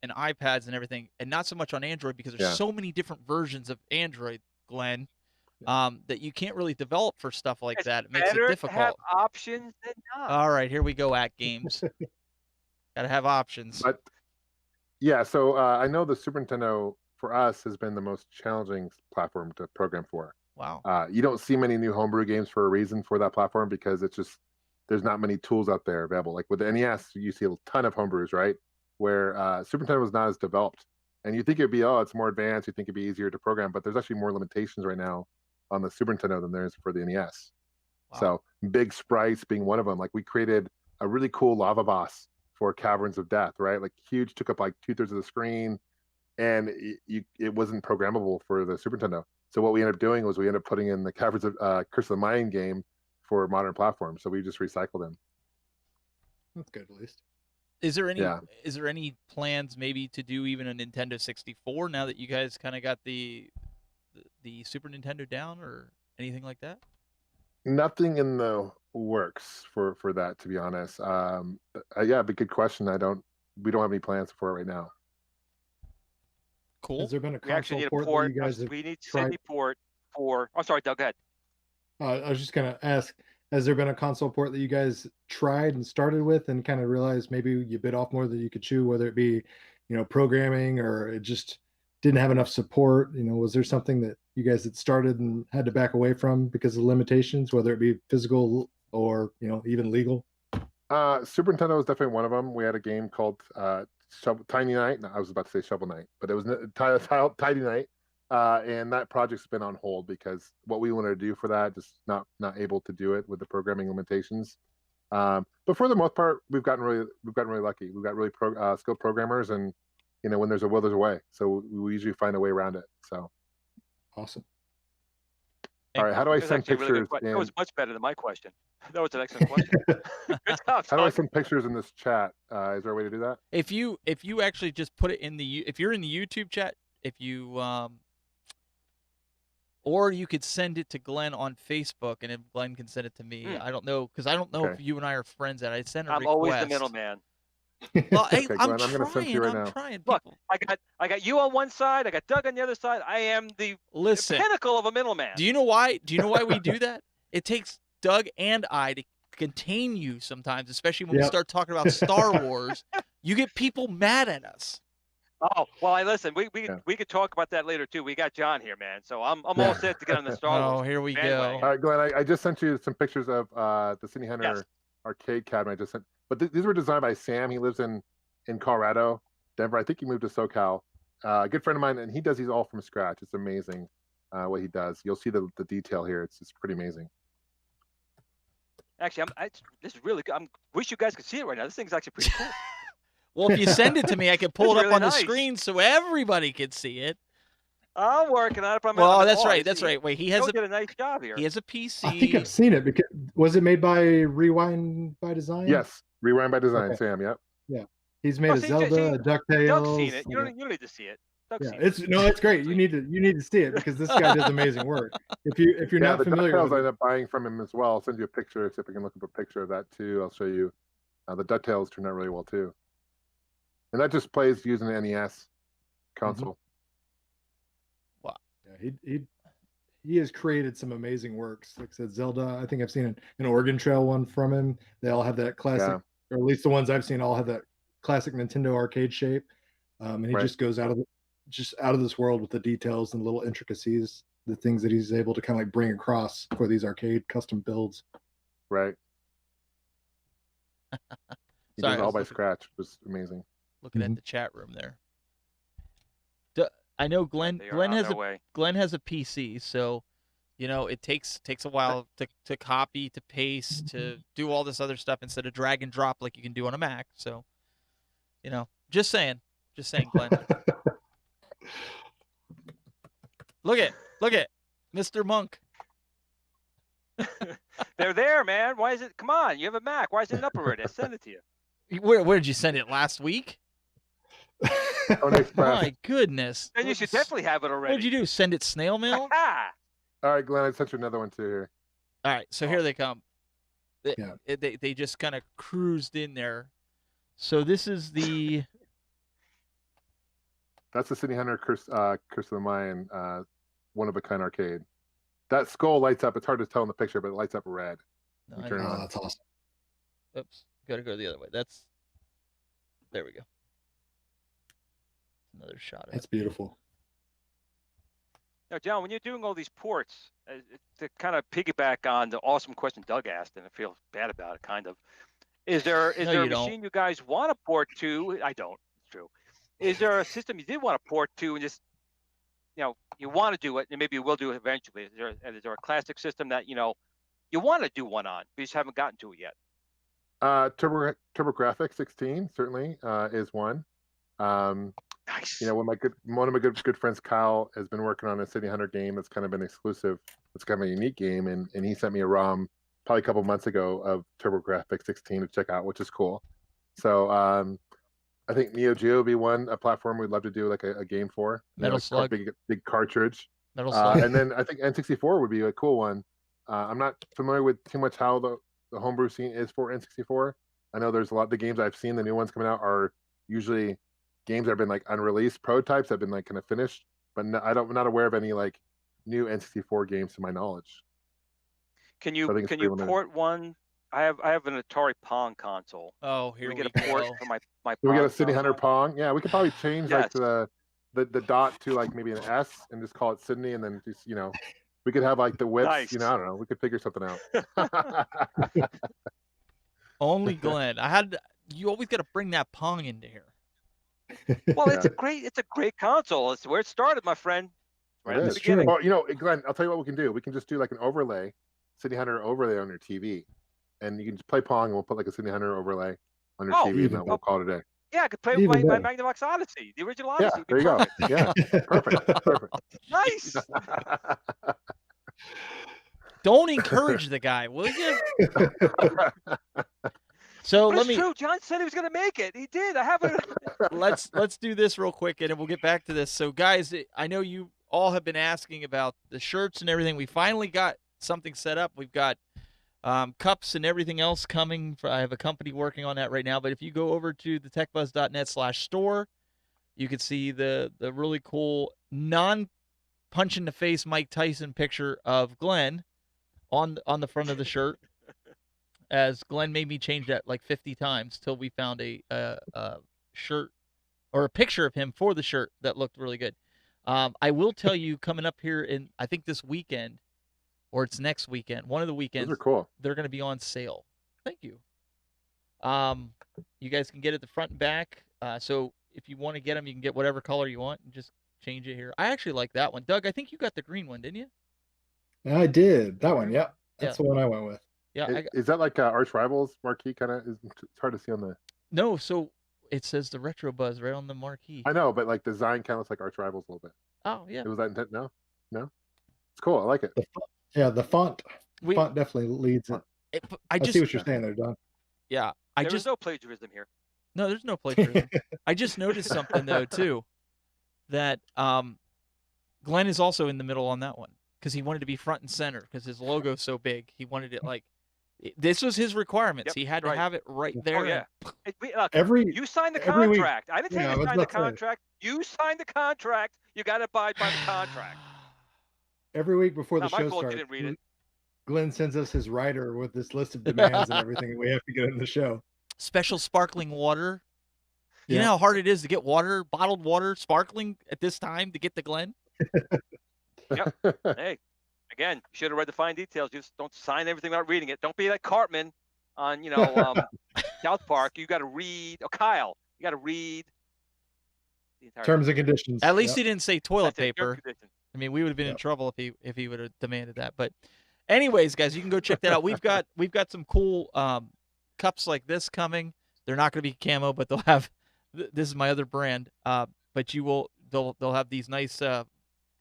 and iPads and everything, and not so much on Android because there's so many different versions of Android, Glenn, that you can't really develop for stuff like that. It makes it difficult. To have options than not. All right, here we go, ATGames. Got to have options. But yeah, so I know the Super Nintendo for us has been the most challenging platform to program for. Wow. You don't see many new homebrew games for a reason for that platform, because it's just there's not many tools out there available. Like with the NES, you see a ton of homebrews, right? Where Super Nintendo was not as developed, and you think it'd be it's more advanced, you think it'd be easier to program, but there's actually more limitations right now on the Super Nintendo than there is for the NES. Wow. So big sprites being one of them. Like we created a really cool lava boss for Caverns of Death, right? Like huge, took up like 2/3 of the screen, and it wasn't programmable for the Super Nintendo. So what we ended up doing was we ended up putting in the Caverns of Curse of the Mayan game for modern platforms. So we just recycled them. That's good, at least. Is there any plans maybe to do even a Nintendo 64 now that you guys kind of got the Super Nintendo down, or anything like that? Nothing in the works for that, to be honest. Yeah, but good question. We don't have any plans for it right now. Cool. Has there been a we actually need a port port. that you guys have We need to tried? send a port for. I'm sorry, Doug. Go ahead. I was just gonna ask, has there been a console port that you guys tried and started with and kind of realized maybe you bit off more than you could chew, whether it be, programming, or it just didn't have enough support? Was there something that you guys had started and had to back away from because of limitations, whether it be physical or, even legal? Super Nintendo was definitely one of them. We had a game called Tiny Night. No, I was about to say Shovel Knight, but it was Tiny Night. And that project's been on hold because what we wanted to do for that, just not able to do it with the programming limitations. But for the most part, we've gotten really lucky. We've got really skilled programmers, and when there's a will, there's a way. So we usually find a way around it. So awesome. All right, how do I send pictures? That was much better than my question. That was an excellent question. Good job. How do I send pictures in this chat? Is there a way to do that? If you actually just put it in if you're in the YouTube chat, if you Or you could send it to Glenn on Facebook, and then Glenn can send it to me. I don't know, because I don't know if you and I are friends. That I'd send a I'm request. always the middleman. Well, hey, Okay, I'm Glenn, I'm gonna send it to you right I'm now. trying. Look, People, I got you on one side. I got Doug on the other side. I am the listen. pinnacle of a middleman. Do you know why? Do you know why we do that? It takes Doug and I to contain you sometimes, especially when we start talking about Star Wars. You get people mad at us. Oh well, listen. We could talk about that later too. We got John here, man. So I'm all set to get on the Star Wars. Oh, here we bandwagon. go. All right, Glenn, I just sent you some pictures of the City Hunter arcade cabinet. I just sent, but these were designed by Sam. He lives in Colorado, Denver. I think he moved to SoCal. A good friend of mine, and he does these all from scratch. It's amazing what he does. You'll see the detail here. It's pretty amazing. Actually, this is really good. I wish you guys could see it right now. This thing's actually pretty cool. Well, if you send it to me, I can pull it up really on the nice. screen so everybody can see it. I'm working on it. But Well, that's right. That's right. Wait, he has did a nice job here. He has a PC. I think I've seen it. Because was it made by Rewind by Design? Yes, Rewind by Design, Okay. Sam. Yep. Yeah, he's made a Zelda, a DuckTales. Doug's seen it. You don't need to see it. Doug's seen it. It's great. You need to see it because this guy does amazing work. If you're not the familiar DuckTales with I ended up buying from him as well. I'll send you a picture. See if I can look up a picture of that too. I'll show you. The DuckTales turned out really well too. And that just plays using the NES console. Wow. Yeah, he has created some amazing works. Like I said, Zelda. I think I've seen an Oregon Trail one from him. They all have that classic, or at least the ones I've seen all have that classic Nintendo arcade shape. And he just goes out of this world with the details and little intricacies, the things that he's able to kind of like bring across for these arcade custom builds. Right. He Sorry, does all by scratch. It was amazing. Looking at the chat room there. I know Glenn has a PC, so it takes a while to copy, to paste, to do all this other stuff instead of drag and drop like you can do on a Mac. So, just saying, Glenn. Look at Mr. Monk. They're there, man. Why is it? Come on, you have a Mac. Why is it up already? I sent it to you. Where did you send it? Last week? My goodness. Then you should definitely have it already. What did you do? Send it snail mail? All right, Glenn, I sent you another one too here. All right, so here they come. They just kind of cruised in there. So this is the. That's the City Hunter Curse of the Mayan, one of a kind arcade. That skull lights up. It's hard to tell in the picture, but it lights up red. No, Turn it on. That's awesome. Oops, gotta go the other way. There we go. Another shot of That's it. beautiful. Now, John, when you're doing all these ports, to kind of piggyback on the awesome question Doug asked, and I feel bad about it, kind of, is there a machine you guys want to port to? I don't. It's true. Is there a system you did want to port to and just, you want to do it, and maybe you will do it eventually? Is there a classic system that, you want to do one on, but you just haven't gotten to it yet? TurboGrafx 16 certainly is one. Nice. One of my good friends, Kyle, has been working on a City Hunter game that's kind of been exclusive. It's kind of a unique game, and he sent me a ROM probably a couple months ago of TurboGrafx 16 to check out, which is cool. So I think Neo Geo would be a platform we'd love to do like a game for. Metal Slug. Big cartridge. Metal Slug. And then I think N64 would be a cool one. I'm not familiar with too much how the homebrew scene is for N64. I know there's a lot of the games I've seen, the new ones coming out are usually games that have been like unreleased prototypes that have been like kind of finished, but I'm not aware of any like new N64 games to my knowledge. Can you port one? I have an Atari Pong console. Oh, here we get a port for my Pong. Do we get a City Hunter Pong? Yeah, we could probably change Yes. like the dot to like maybe an S and just call it Sydney, and then just we could have like the whips. Nice. I don't know. We could figure something out. Only Glenn. You always got to bring that Pong into here. Well, it's a great console. It's where it started, my friend. Right at the beginning. Well, Glenn, I'll tell you what we can do. We can just do like an overlay, City Hunter overlay on your TV, and you can just play Pong, and we'll put like a City Hunter overlay on your TV, and then we'll call it a day. Yeah, I could play with my Magnavox Odyssey, the original Odyssey. Yeah, there you go. Yeah, perfect. Nice. Don't encourage the guy, will you? So But it's true. John said he was going to make it. He did. I haven't. let's do this real quick, and then we'll get back to this. So, guys, I know you all have been asking about the shirts and everything. We finally got something set up. We've got cups and everything else coming. I have a company working on that right now. But if you go over to the techbuzz.net/store, you can see the really cool non-punch in the face Mike Tyson picture of Glenn on the front of the shirt. As Glenn made me change that like 50 times till we found a shirt or a picture of him for the shirt that looked really good. I will tell you, coming up here in, I think this weekend, or it's next weekend, one of the weekends, Those are cool. they're going to be on sale. Thank you. You guys can get it the front and back. So if you want to get them, you can get whatever color you want and just change it here. I actually like that one. Doug, I think you got the green one, didn't you? I did. That one, yep. That's the one I went with. Yeah. Is that like Arch Rivals marquee kind of? It's hard to see on the. No, so it says the Retro Buzz right on the marquee. I know, but like design kind of looks like Arch Rivals a little bit. Oh, yeah. Was that intent? No? It's cool. I like it. The font definitely leads it. I see what you're saying there, Don. Yeah. There's no plagiarism here. No, there's no plagiarism. I just noticed something, though, too, that Glenn is also in the middle on that one because he wanted to be front and center because his logo's so big. He wanted it like this was his requirements. Yep, he had to have it right there. Oh, yeah. Look, Every you signed the every contract. I didn't tell yeah, you I to was sign the about to say. contract. You signed the contract. You got to abide by the contract. every week before the Not my show fault you starts, didn't read it. Glenn sends us his writer with this list of demands and everything that we have to get in the show. Special sparkling water. You Yeah. know how hard it is to get water, bottled water, sparkling at this time to get to Glenn? Hey, again, you should have read the fine details. Just don't sign everything without reading it. Don't be like Cartman on, South Park. You got to read. Oh, Kyle, you got to read the entire Terms and conditions. At least Yep. he didn't say toilet That's it, terms paper. and conditions. I mean, we would have been in Yep. trouble if he would have demanded that. But anyways, guys, you can go check that out. We've got some cool cups like this coming. They're not going to be camo, but they'll have this is my other brand. But they'll have these nice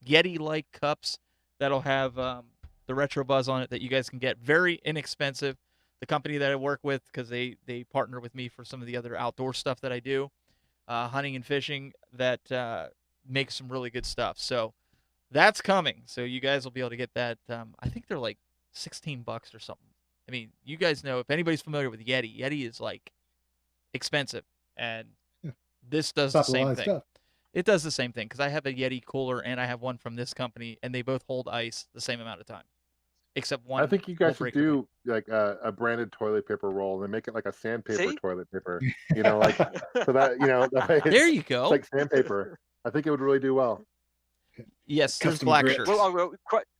Yeti-like cups that'll have the Retro Buzz on it that you guys can get very inexpensive. The company that I work with, because they partner with me for some of the other outdoor stuff that I do, hunting and fishing, that makes some really good stuff. So that's coming. So you guys will be able to get that. I think they're like $16 or something. I mean, you guys know, if anybody's familiar with Yeti is like expensive, and this does the Top of the same line thing. stuff. It does the same thing because I have a Yeti cooler and I have one from this company, and they both hold ice the same amount of time, except one. I think you guys will should break away. do like a branded toilet paper roll and make it like a sandpaper See? toilet paper. Like so that that way There it's you go. like sandpaper. I think it would really do well. Yes, there's Custom black grits. shirts. Well,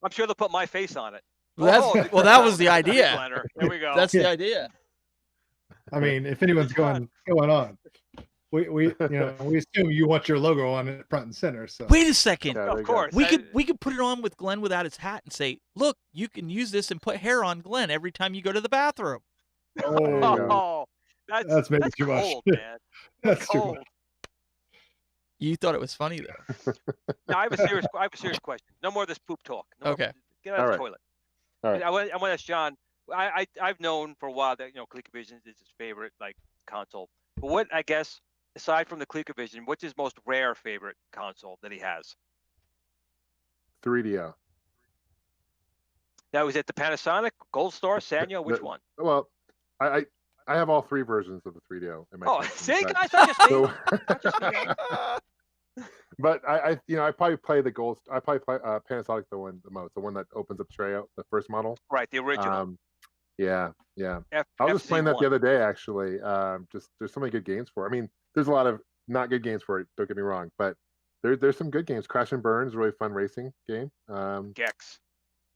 I'm sure they'll put my face on it. Well, that was the idea. Glenner. There we go. That's the idea. I mean, if anyone's going on, we assume you want your logo on it front and center. So Wait a second. Yeah, there Of you go. course. We could put it on with Glenn without his hat and say, "Look, you can use this and put hair on Glenn every time you go to the bathroom." Oh, That's maybe too much. cold, man. that's too Cold. much. You thought it was funny though. Now, I have a serious question. No more of this poop talk. No more- Okay. Get out of the All right. toilet. All right. I want to ask John. I've known for a while that ColecoVision is his favorite console. But what, I guess, aside from the ColecoVision, what's his most rare favorite console that he has? 3DO. Now, is it the Panasonic, Gold Star, Sanyo? Which one? Well, I have all three versions of the 3DO in my Oh, collection, see, but- guys, I just see. so- I just see. But I probably play the gold. I probably play Panasonic the most, the one that opens up tray out, the first model. Right, the original. Yeah. I was just playing that FC1. the other day, actually. Just there's so many good games for it. I mean, there's a lot of not good games for it. Don't get me wrong, but there's some good games. Crash and Burn is a really fun racing game. Gex.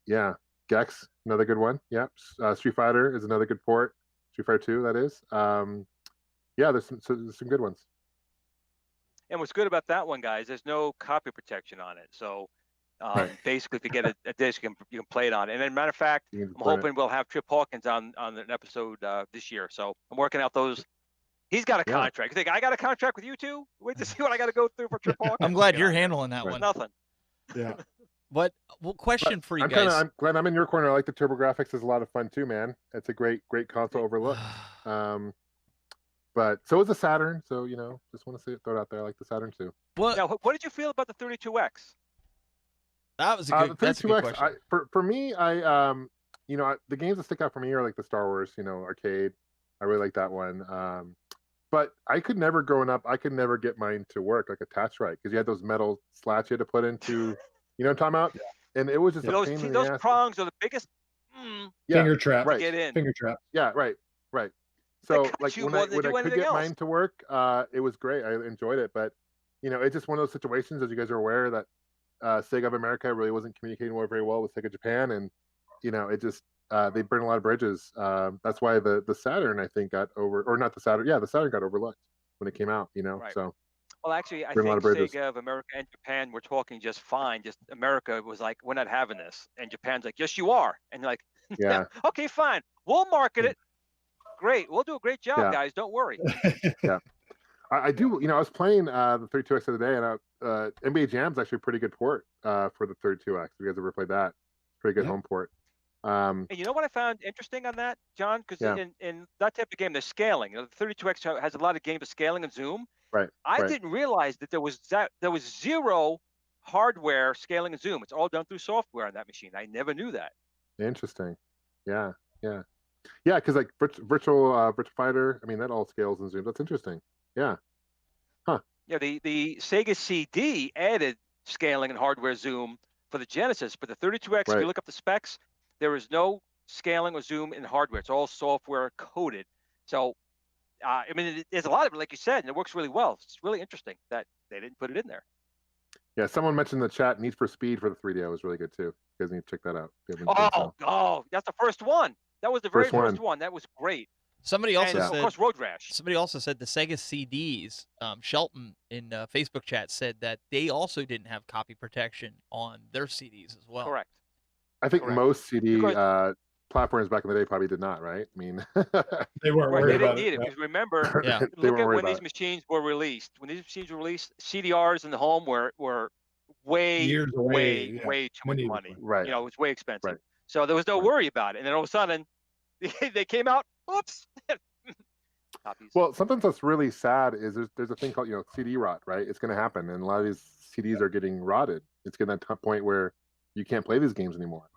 Yeah, Gex, another good one. Yeah, Street Fighter is another good port. Street Fighter 2, that is. Yeah, there's some good ones. And what's good about that one, guys, there's no copy protection on it. So Right. basically, if you get a disc, you can play it on it. And then, matter of fact, You can I'm burn it. hoping we'll have Trip Hawkins on an episode this year. So I'm working out those. He's got a Yeah. contract. You think I got a contract with you two? Wait to see what I got to go through for Trip Hawkins. I'm glad Get you're on there. handling that Right. one. Nothing. Yeah. But question for you guys. I'm Glenn. I'm in your corner. I like the TurboGrafx. It's a lot of fun too, man. It's a great console overlooked. But so is the Saturn. So just want to throw it out there. I like the Saturn too. What? Now, what did you feel about the 32X? That was a The good. That's a good 32X. question. For me, the games that stick out for me are like the Star Wars, arcade. I really like that one. But I could never, growing up, I could never get mine to work like attach right because you had those metal slats you had to put into, you know what I'm talking about? And it was just a Those pain in those the ass. prongs are the biggest. Yeah, Finger trap. right. Get in. Finger trap. Yeah, right. They So cut like you when more I than they when I do could anything get else. mine to work, it was great. I enjoyed it, but it's just one of those situations, as you guys are aware, that Sega of America really wasn't communicating very well with Sega Japan, and it just they burned a lot of bridges. That's why the Saturn, I think, got over, or not the Saturn. Yeah, the Saturn got overlooked when it came out. Right. So Well, actually, I burned a lot think of bridges. Sega of America and Japan were talking just fine. Just America was like, we're not having this, and Japan's like, yes, you are, and like, Yeah. okay, fine, we'll market it. Great, we'll do a great job, Yeah. guys. Don't worry. Yeah. I do. I was playing the 32X the other day, and NBA Jam's actually a pretty good port for the 32X. If you guys ever played that, pretty good home port. And you know what I found interesting on that, John? Because in that type of game, there's scaling. The 32X has a lot of games of scaling and zoom. Right. I didn't realize that there was zero hardware scaling and zoom. It's all done through software on that machine. I never knew that. Interesting. Yeah. Because like virtual fighter, I mean, that all scales and zooms. That's interesting. Yeah. Huh. Yeah. The Sega CD added scaling and hardware zoom for the Genesis, but the 32X, if you look up the specs, there is no scaling or zoom in hardware. It's all software coded. So, I mean, there's a lot of it, like you said, and it works really well. It's really interesting that they didn't put it in there. Yeah, someone mentioned in the chat Need for Speed for the 3DO was really good too. You guys need to check that out. Oh, that's the first one. That was the very first one. That was great. Somebody also said, of course, Road Rash. Somebody also said the Sega CDs. Shelton in Facebook chat said that they also didn't have copy protection on their CDs as well. Correct. I think most CD platforms back in the day probably did not, right? I mean, they weren't worried about it. Because remember, look at when these machines were released. When these machines were released, CDRs in the home were way too much money. Right. It was way expensive. Right. So there was no worry about it. And then all of a sudden, they came out. Oops. Copies. Well, something that's really sad is there's a thing called CD rot, right? It's going to happen, and a lot of these CDs are getting rotted. It's getting to that point where you can't play these games anymore.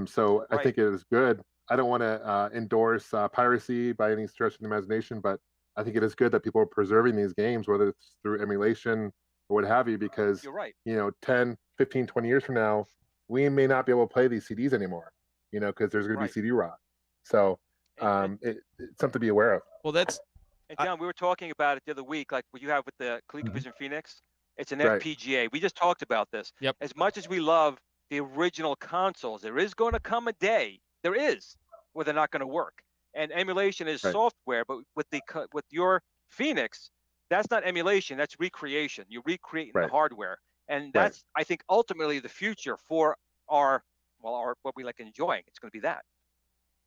So I think it is good. I don't want to endorse piracy by any stretch of the imagination, but I think it is good that people are preserving these games, whether it's through emulation or what have you, because you're right. 10, 15, 20 years from now, we may not be able to play these CDs anymore, because there's going to be CD rot. So it's something to be aware of. Well, that's and John, we were talking about it the other week, like what you have with the Colecovision Phoenix. It's an FPGA. We just talked about this. Yep. As much as we love the original consoles, there is going to come a day, where they're not going to work. And emulation is software, but with your Phoenix, that's not emulation, that's recreation. You're recreating the hardware. And that's, I think, ultimately the future for our what we like enjoying. It's going to be that.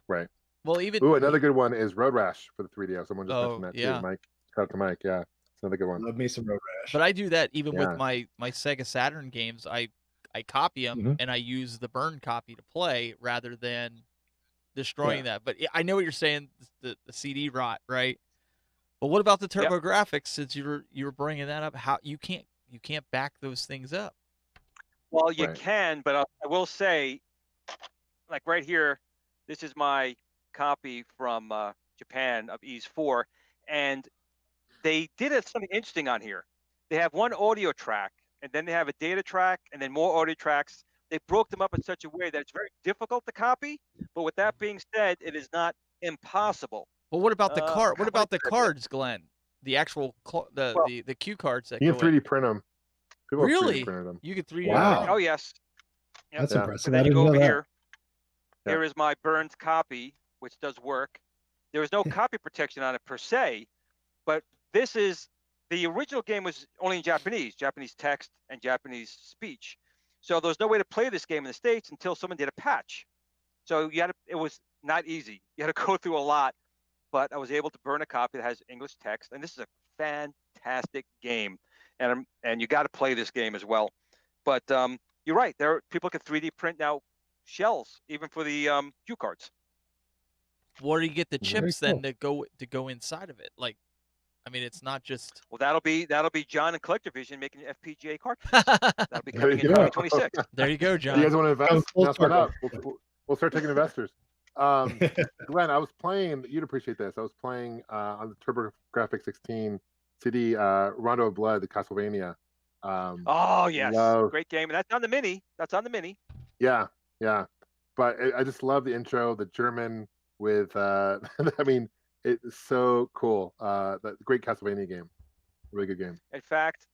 Right. Well, even another good one is Road Rash for the 3DO. Someone just mentioned that too. Mike, shout out to Mike. Yeah, it's another good one. Love me some Road Rash. But I do that even with my Sega Saturn games. I copy them and I use the burn copy to play rather than destroying that. But I know what you're saying, the CD rot, right? But what about the TurboGrafx? Since you were bringing that up, how you can't back those things up? Well, you can, but I will say, like right here, this is my copy from Japan of Ease 4, and they did something interesting on here. They have one audio track, and then they have a data track, and then more audio tracks. They broke them up in such a way that it's very difficult to copy. But with that being said, it is not impossible. But what about the card? What about the cards, Glenn? The actual the cue cards that you can 3D print them. People really? 3D printed them. You could 3D. Wow. Oh yes. Yep. That's impressive. And then you go over here. Here is my burned copy, which does work. There is no copy protection on it per se, but this is the original game was only in Japanese text and Japanese speech. So there was no way to play this game in the States until someone did a patch. So it was not easy. You had to go through a lot, but I was able to burn a copy that has English text, and this is a fantastic game, and you got to play this game as well. But you're right. People can 3D print now shells even for the cue cards. Where do you get the chips then to go inside of it? Like, I mean, it's not just. Well, that'll be John and CollectorVision making FPGA cartridges. That'll be coming in you go. 2026. There you go, You John. guys want to invest? full Now sign circle. up. We'll start taking investors. Glenn, I was playing. You'd appreciate this. I was playing on the TurboGrafx 16 CD, Rondo of Blood, the Castlevania. Oh yes, love- great game, and that's on the mini. Yeah, yeah. But I just love the intro, the German with. I mean, it's so cool. The great Castlevania game, really good game. In fact,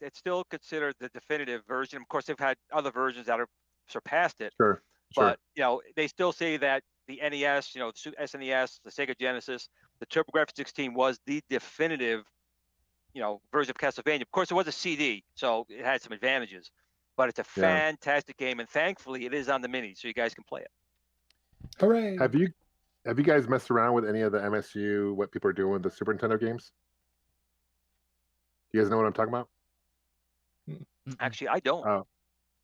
it's still considered the definitive version. Of course, they've had other versions that have surpassed it. Sure. But they still say that the NES, the SNES, the Sega Genesis, the TurboGrafx 16 was the definitive, version of Castlevania. Of course, it was a CD, so it had some advantages. But it's a fantastic game, and thankfully, it is on the mini, so you guys can play it. Hooray! Have you guys messed around with any of the MSU? What people are doing with the Super Nintendo games? You guys know what I'm talking about? Actually, I don't.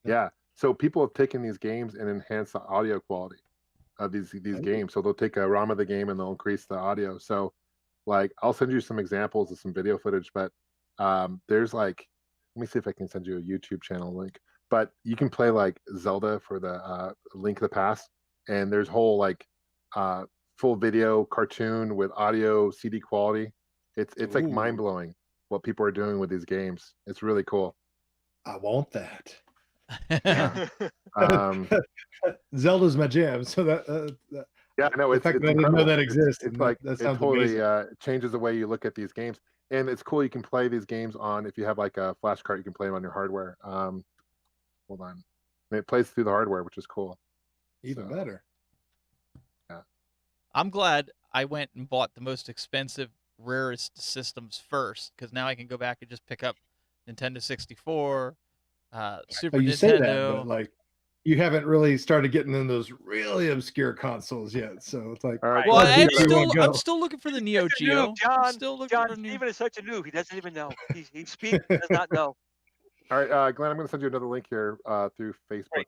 Yeah. So people have taken these games and enhanced the audio quality of these games. So they'll take a ROM of the game and they'll increase the audio. So, like, I'll send you some examples of some video footage, but there's like, let me see if I can send you a YouTube channel link. But you can play like Zelda for the Link to the Past, and there's whole like full video cartoon with audio CD quality. It's like mind blowing what people are doing with these games. It's really cool. I want that. Um, Zelda's my jam, so that yeah, no, it's I didn't know incredible. that exists. It's like that it sounds totally amazing. changes the way you look at these games, and it's cool. You can play these games on, if you have like a flash card, you can play them on your hardware. Hold on, and it plays through the hardware, which is cool. Even better. Yeah, I'm glad I went and bought the most expensive, rarest systems first, because now I can go back and just pick up Nintendo 64, Super You Nintendo. say that, but like, you haven't really started getting in those really obscure consoles yet. So it's like, all right. Well, Where do you I'm wanna go? still looking for the Neo Such a Geo. noob, John. I'm still looking for Steven is such a noob. He doesn't even know. He speaks, does not know. All right, Glenn, I'm going to send you another link here through Facebook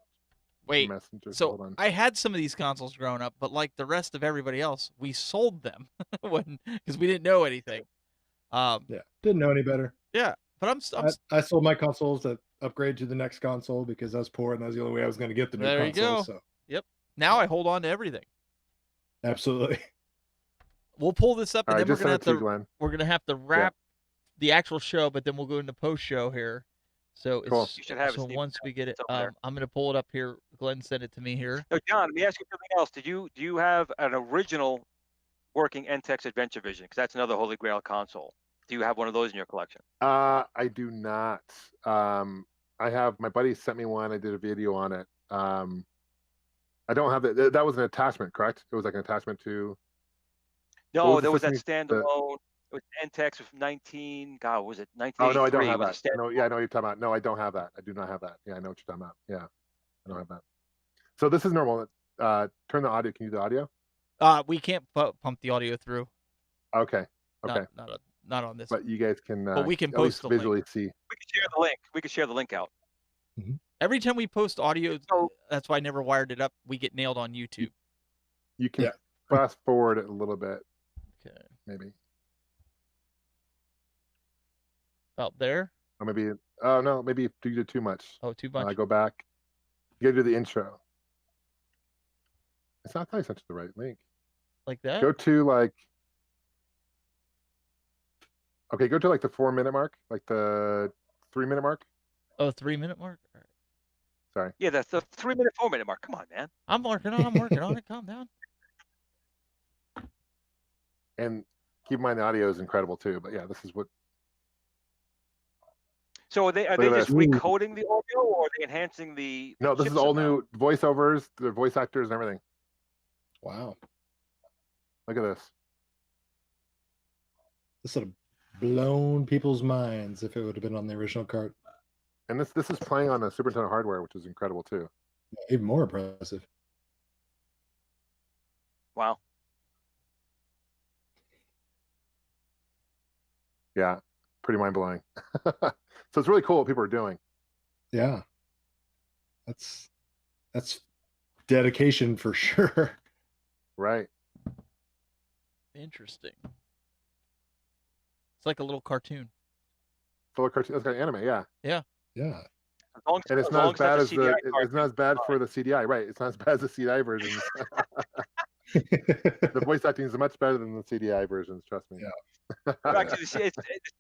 Wait, Messenger. Hold so on. I had some of these consoles growing up, but like the rest of everybody else, we sold them because we didn't know anything. Yeah, didn't know any better. Yeah, but I sold my consoles to upgrade to the next console because I was poor and that was the only way I was going to get the new There you console. go. So Yep. Now I hold on to everything. absolutely. We'll pull this up, All and right, then just send it to you, Glenn. we're gonna have to wrap the actual show, but then we'll go into post show here. So Cool. it's You should have it, so Steve. once we get it, It's over there. I'm gonna pull it up here. Glenn sent it to me here. So, John, let me ask you something else. Do you have an original working NTEX Adventure Vision? Because that's another Holy Grail console. Do you have one of those in your collection? I do not. I have, my buddy sent me one. I did a video on it. I don't have it. That was an attachment, correct? It was like an attachment to. No, was the there was that system standalone. It was NTEX with 19. God, was it Oh 1983? no, I don't have It was that. a stand- No, yeah, I know what you're talking about. No, I don't have that. I do not have that. Yeah, I know what you're talking about. Yeah, I don't have that. So this is normal. Turn the audio. Can you do the audio? We can't pump the audio through. Okay. Okay. Not on this. But you guys can. But we can at post least the link. visually see. We could share the link. We could share the link out. Every time we post audio, So- that's why I never wired it up. We get nailed on YouTube. You can fast forward it a little bit, Okay. maybe. About there. Or maybe. Oh no, maybe you did too much. Oh, too much. Go back. You gotta do the intro. It's not probably such the right link. Like that. Go to like. Okay, go to like the 4-minute mark, like the 3-minute mark. Oh, 3-minute mark. All right. Sorry. Yeah, that's the 3-minute, 4-minute mark. Come on, man. I'm working on it. Calm down. And keep in mind the audio is incredible too. But yeah, this is what. So are they Look at just this. recoding the audio, or are they enhancing the? No, this chip is all somehow? new voiceovers, the voice actors, and everything. Wow. Look at this. This would have blown people's minds if it would have been on the original cart. And this is playing on the Super Nintendo hardware, which is incredible too. Even more impressive. Wow. Yeah, pretty mind blowing. So it's really cool what people are doing. Yeah. That's dedication for sure. Right. Interesting. It's like a little cartoon. Full cartoon. That's got anime. Yeah. Yeah. As long And it's as not long as bad it's as a CDI the. card, It's not as bad for the CDI, right? It's not as bad as the CDI versions. The voice acting is much better than the CDI versions. Trust me. Yeah. Actually, the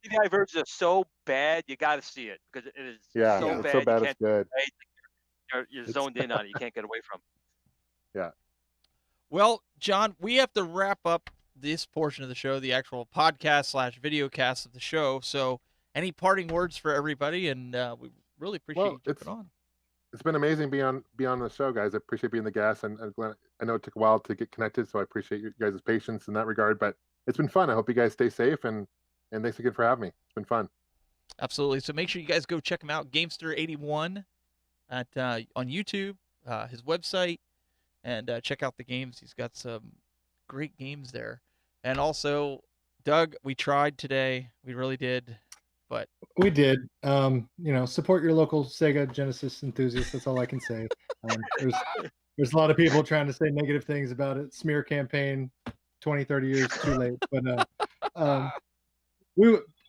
CDI versions are so bad, you got to see it because it is Yeah, so it's bad. so You bad can't. it's good. You're zoned in on it. You can't get away from. Yeah. Well, John, we have to wrap up this portion of the show, the actual podcast / video cast of the show. So, any parting words for everybody? And we really appreciate you jumping on. It's been amazing being on the show, guys. I appreciate being the guest, and Glenn, I know it took a while to get connected, so I appreciate you guys' patience in that regard. But it's been fun. I hope you guys stay safe, and thanks again for having me. It's been fun. Absolutely. So make sure you guys go check him out, Gamster81, at on YouTube, his website, and check out the games. He's got some great games there. And also, Doug, we tried today. We really did. But we did. Support your local Sega Genesis enthusiasts. That's all I can say. There's a lot of people trying to say negative things about it. Smear campaign, 20, 30 years too late. But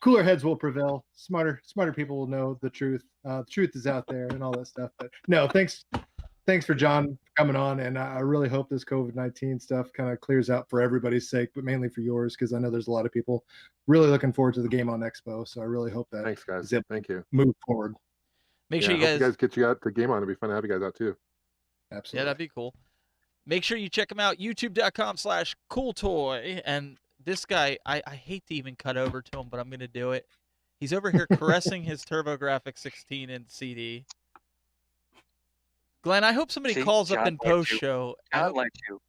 cooler heads will prevail. Smarter people will know the truth. The truth is out there and all that stuff. But no, thanks for John coming on, and I really hope this COVID-19 stuff kind of clears out for everybody's sake, but mainly for yours, because I know there's a lot of people really looking forward to the Game on Expo. So I really hope that. Thanks, guys. Thank you. Move forward. Make sure you guys get you out to Game On. It'd be fun to have you guys out too. Absolutely. Yeah, that'd be cool. Make sure you check him out, youtube.com/cooltoy. And this guy, I hate to even cut over to him, but I'm going to do it. He's over here caressing his TurboGrafx 16 in CD. Glenn, I hope somebody calls up in post-show. I like you.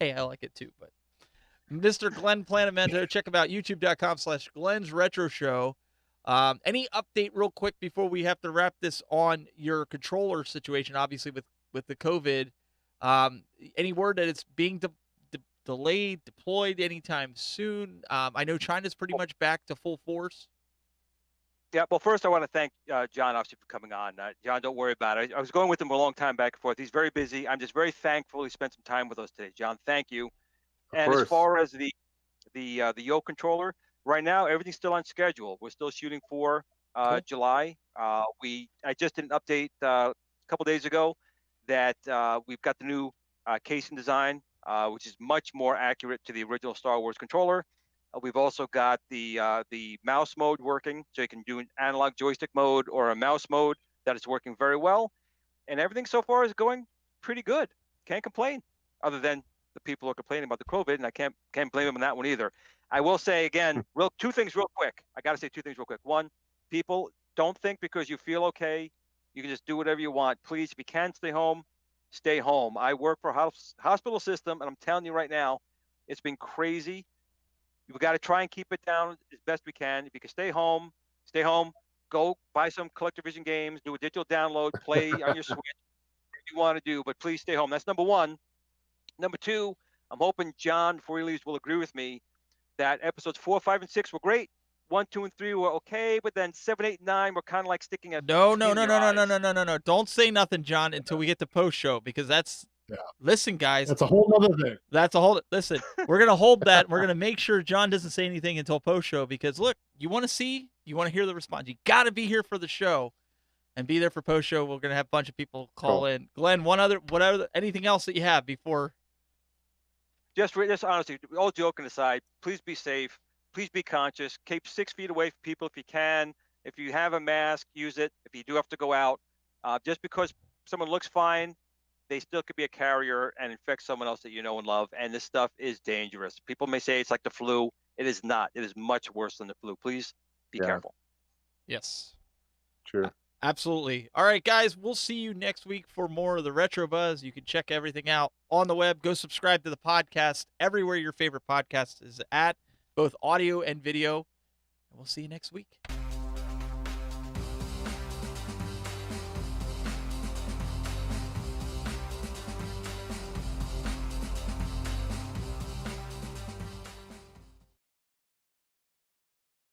Hey, I like it too, but Mr. Glen Planamento, check him out, youtube.com/Glenn's Retro Show. Any update real quick before we have to wrap this on your controller situation, obviously with the COVID? Any word that it's being delayed, deployed anytime soon? I know China's pretty much back to full force. Yeah, well, first I want to thank John, obviously, for coming on. John, don't worry about it. I was going with him a long time back and forth. He's very busy. I'm just very thankful he spent some time with us today. John, thank you. And as far as the Yoke controller, right now everything's still on schedule. We're still shooting for July. I just did an update a couple days ago that we've got the new casing design, which is much more accurate to the original Star Wars controller. We've also got the mouse mode working, so you can do an analog joystick mode or a mouse mode that is working very well. And everything so far is going pretty good. Can't complain, other than the people are complaining about the COVID, and I can't blame them on that one either. I will say again, two things real quick. I got to say two things real quick. One, people, don't think because you feel okay, you can just do whatever you want. Please, if you can stay home, stay home. I work for a hospital system, and I'm telling you right now, it's been crazy. We've got to try and keep it down as best we can. If you can stay home. Go buy some ColecoVision games, do a digital download, play on your Switch, whatever you want to do, but please stay home. That's number one. Number two, I'm hoping John, before he leaves, will agree with me that episodes 4, 5, and 6 were great. 1, 2, and 3 were okay, but then 7, 8, and 9 were kind of like sticking at No. Don't say nothing, John, until we get to post show, because that's listen, guys. That's a whole other thing. Listen, we're gonna hold that. We're gonna make sure John doesn't say anything until post show, because look, you want to hear the response. You got to be here for the show and be there for post show. We're gonna have a bunch of people call in. Glenn, anything else that you have before? Just honestly, all joking aside, please be safe. Please be conscious. Keep 6 feet away from people if you can. If you have a mask, use it. If you do have to go out, just because someone looks fine, they still could be a carrier and infect someone else that you know and love. And this stuff is dangerous. People may say it's like the flu. It is not. It is much worse than the flu. Please be careful. Yes. Sure. Absolutely. All right, guys, we'll see you next week for more of the Retro Buzz. You can check everything out on the web. Go subscribe to the podcast everywhere your favorite podcast is at, both audio and video. And we'll see you next week.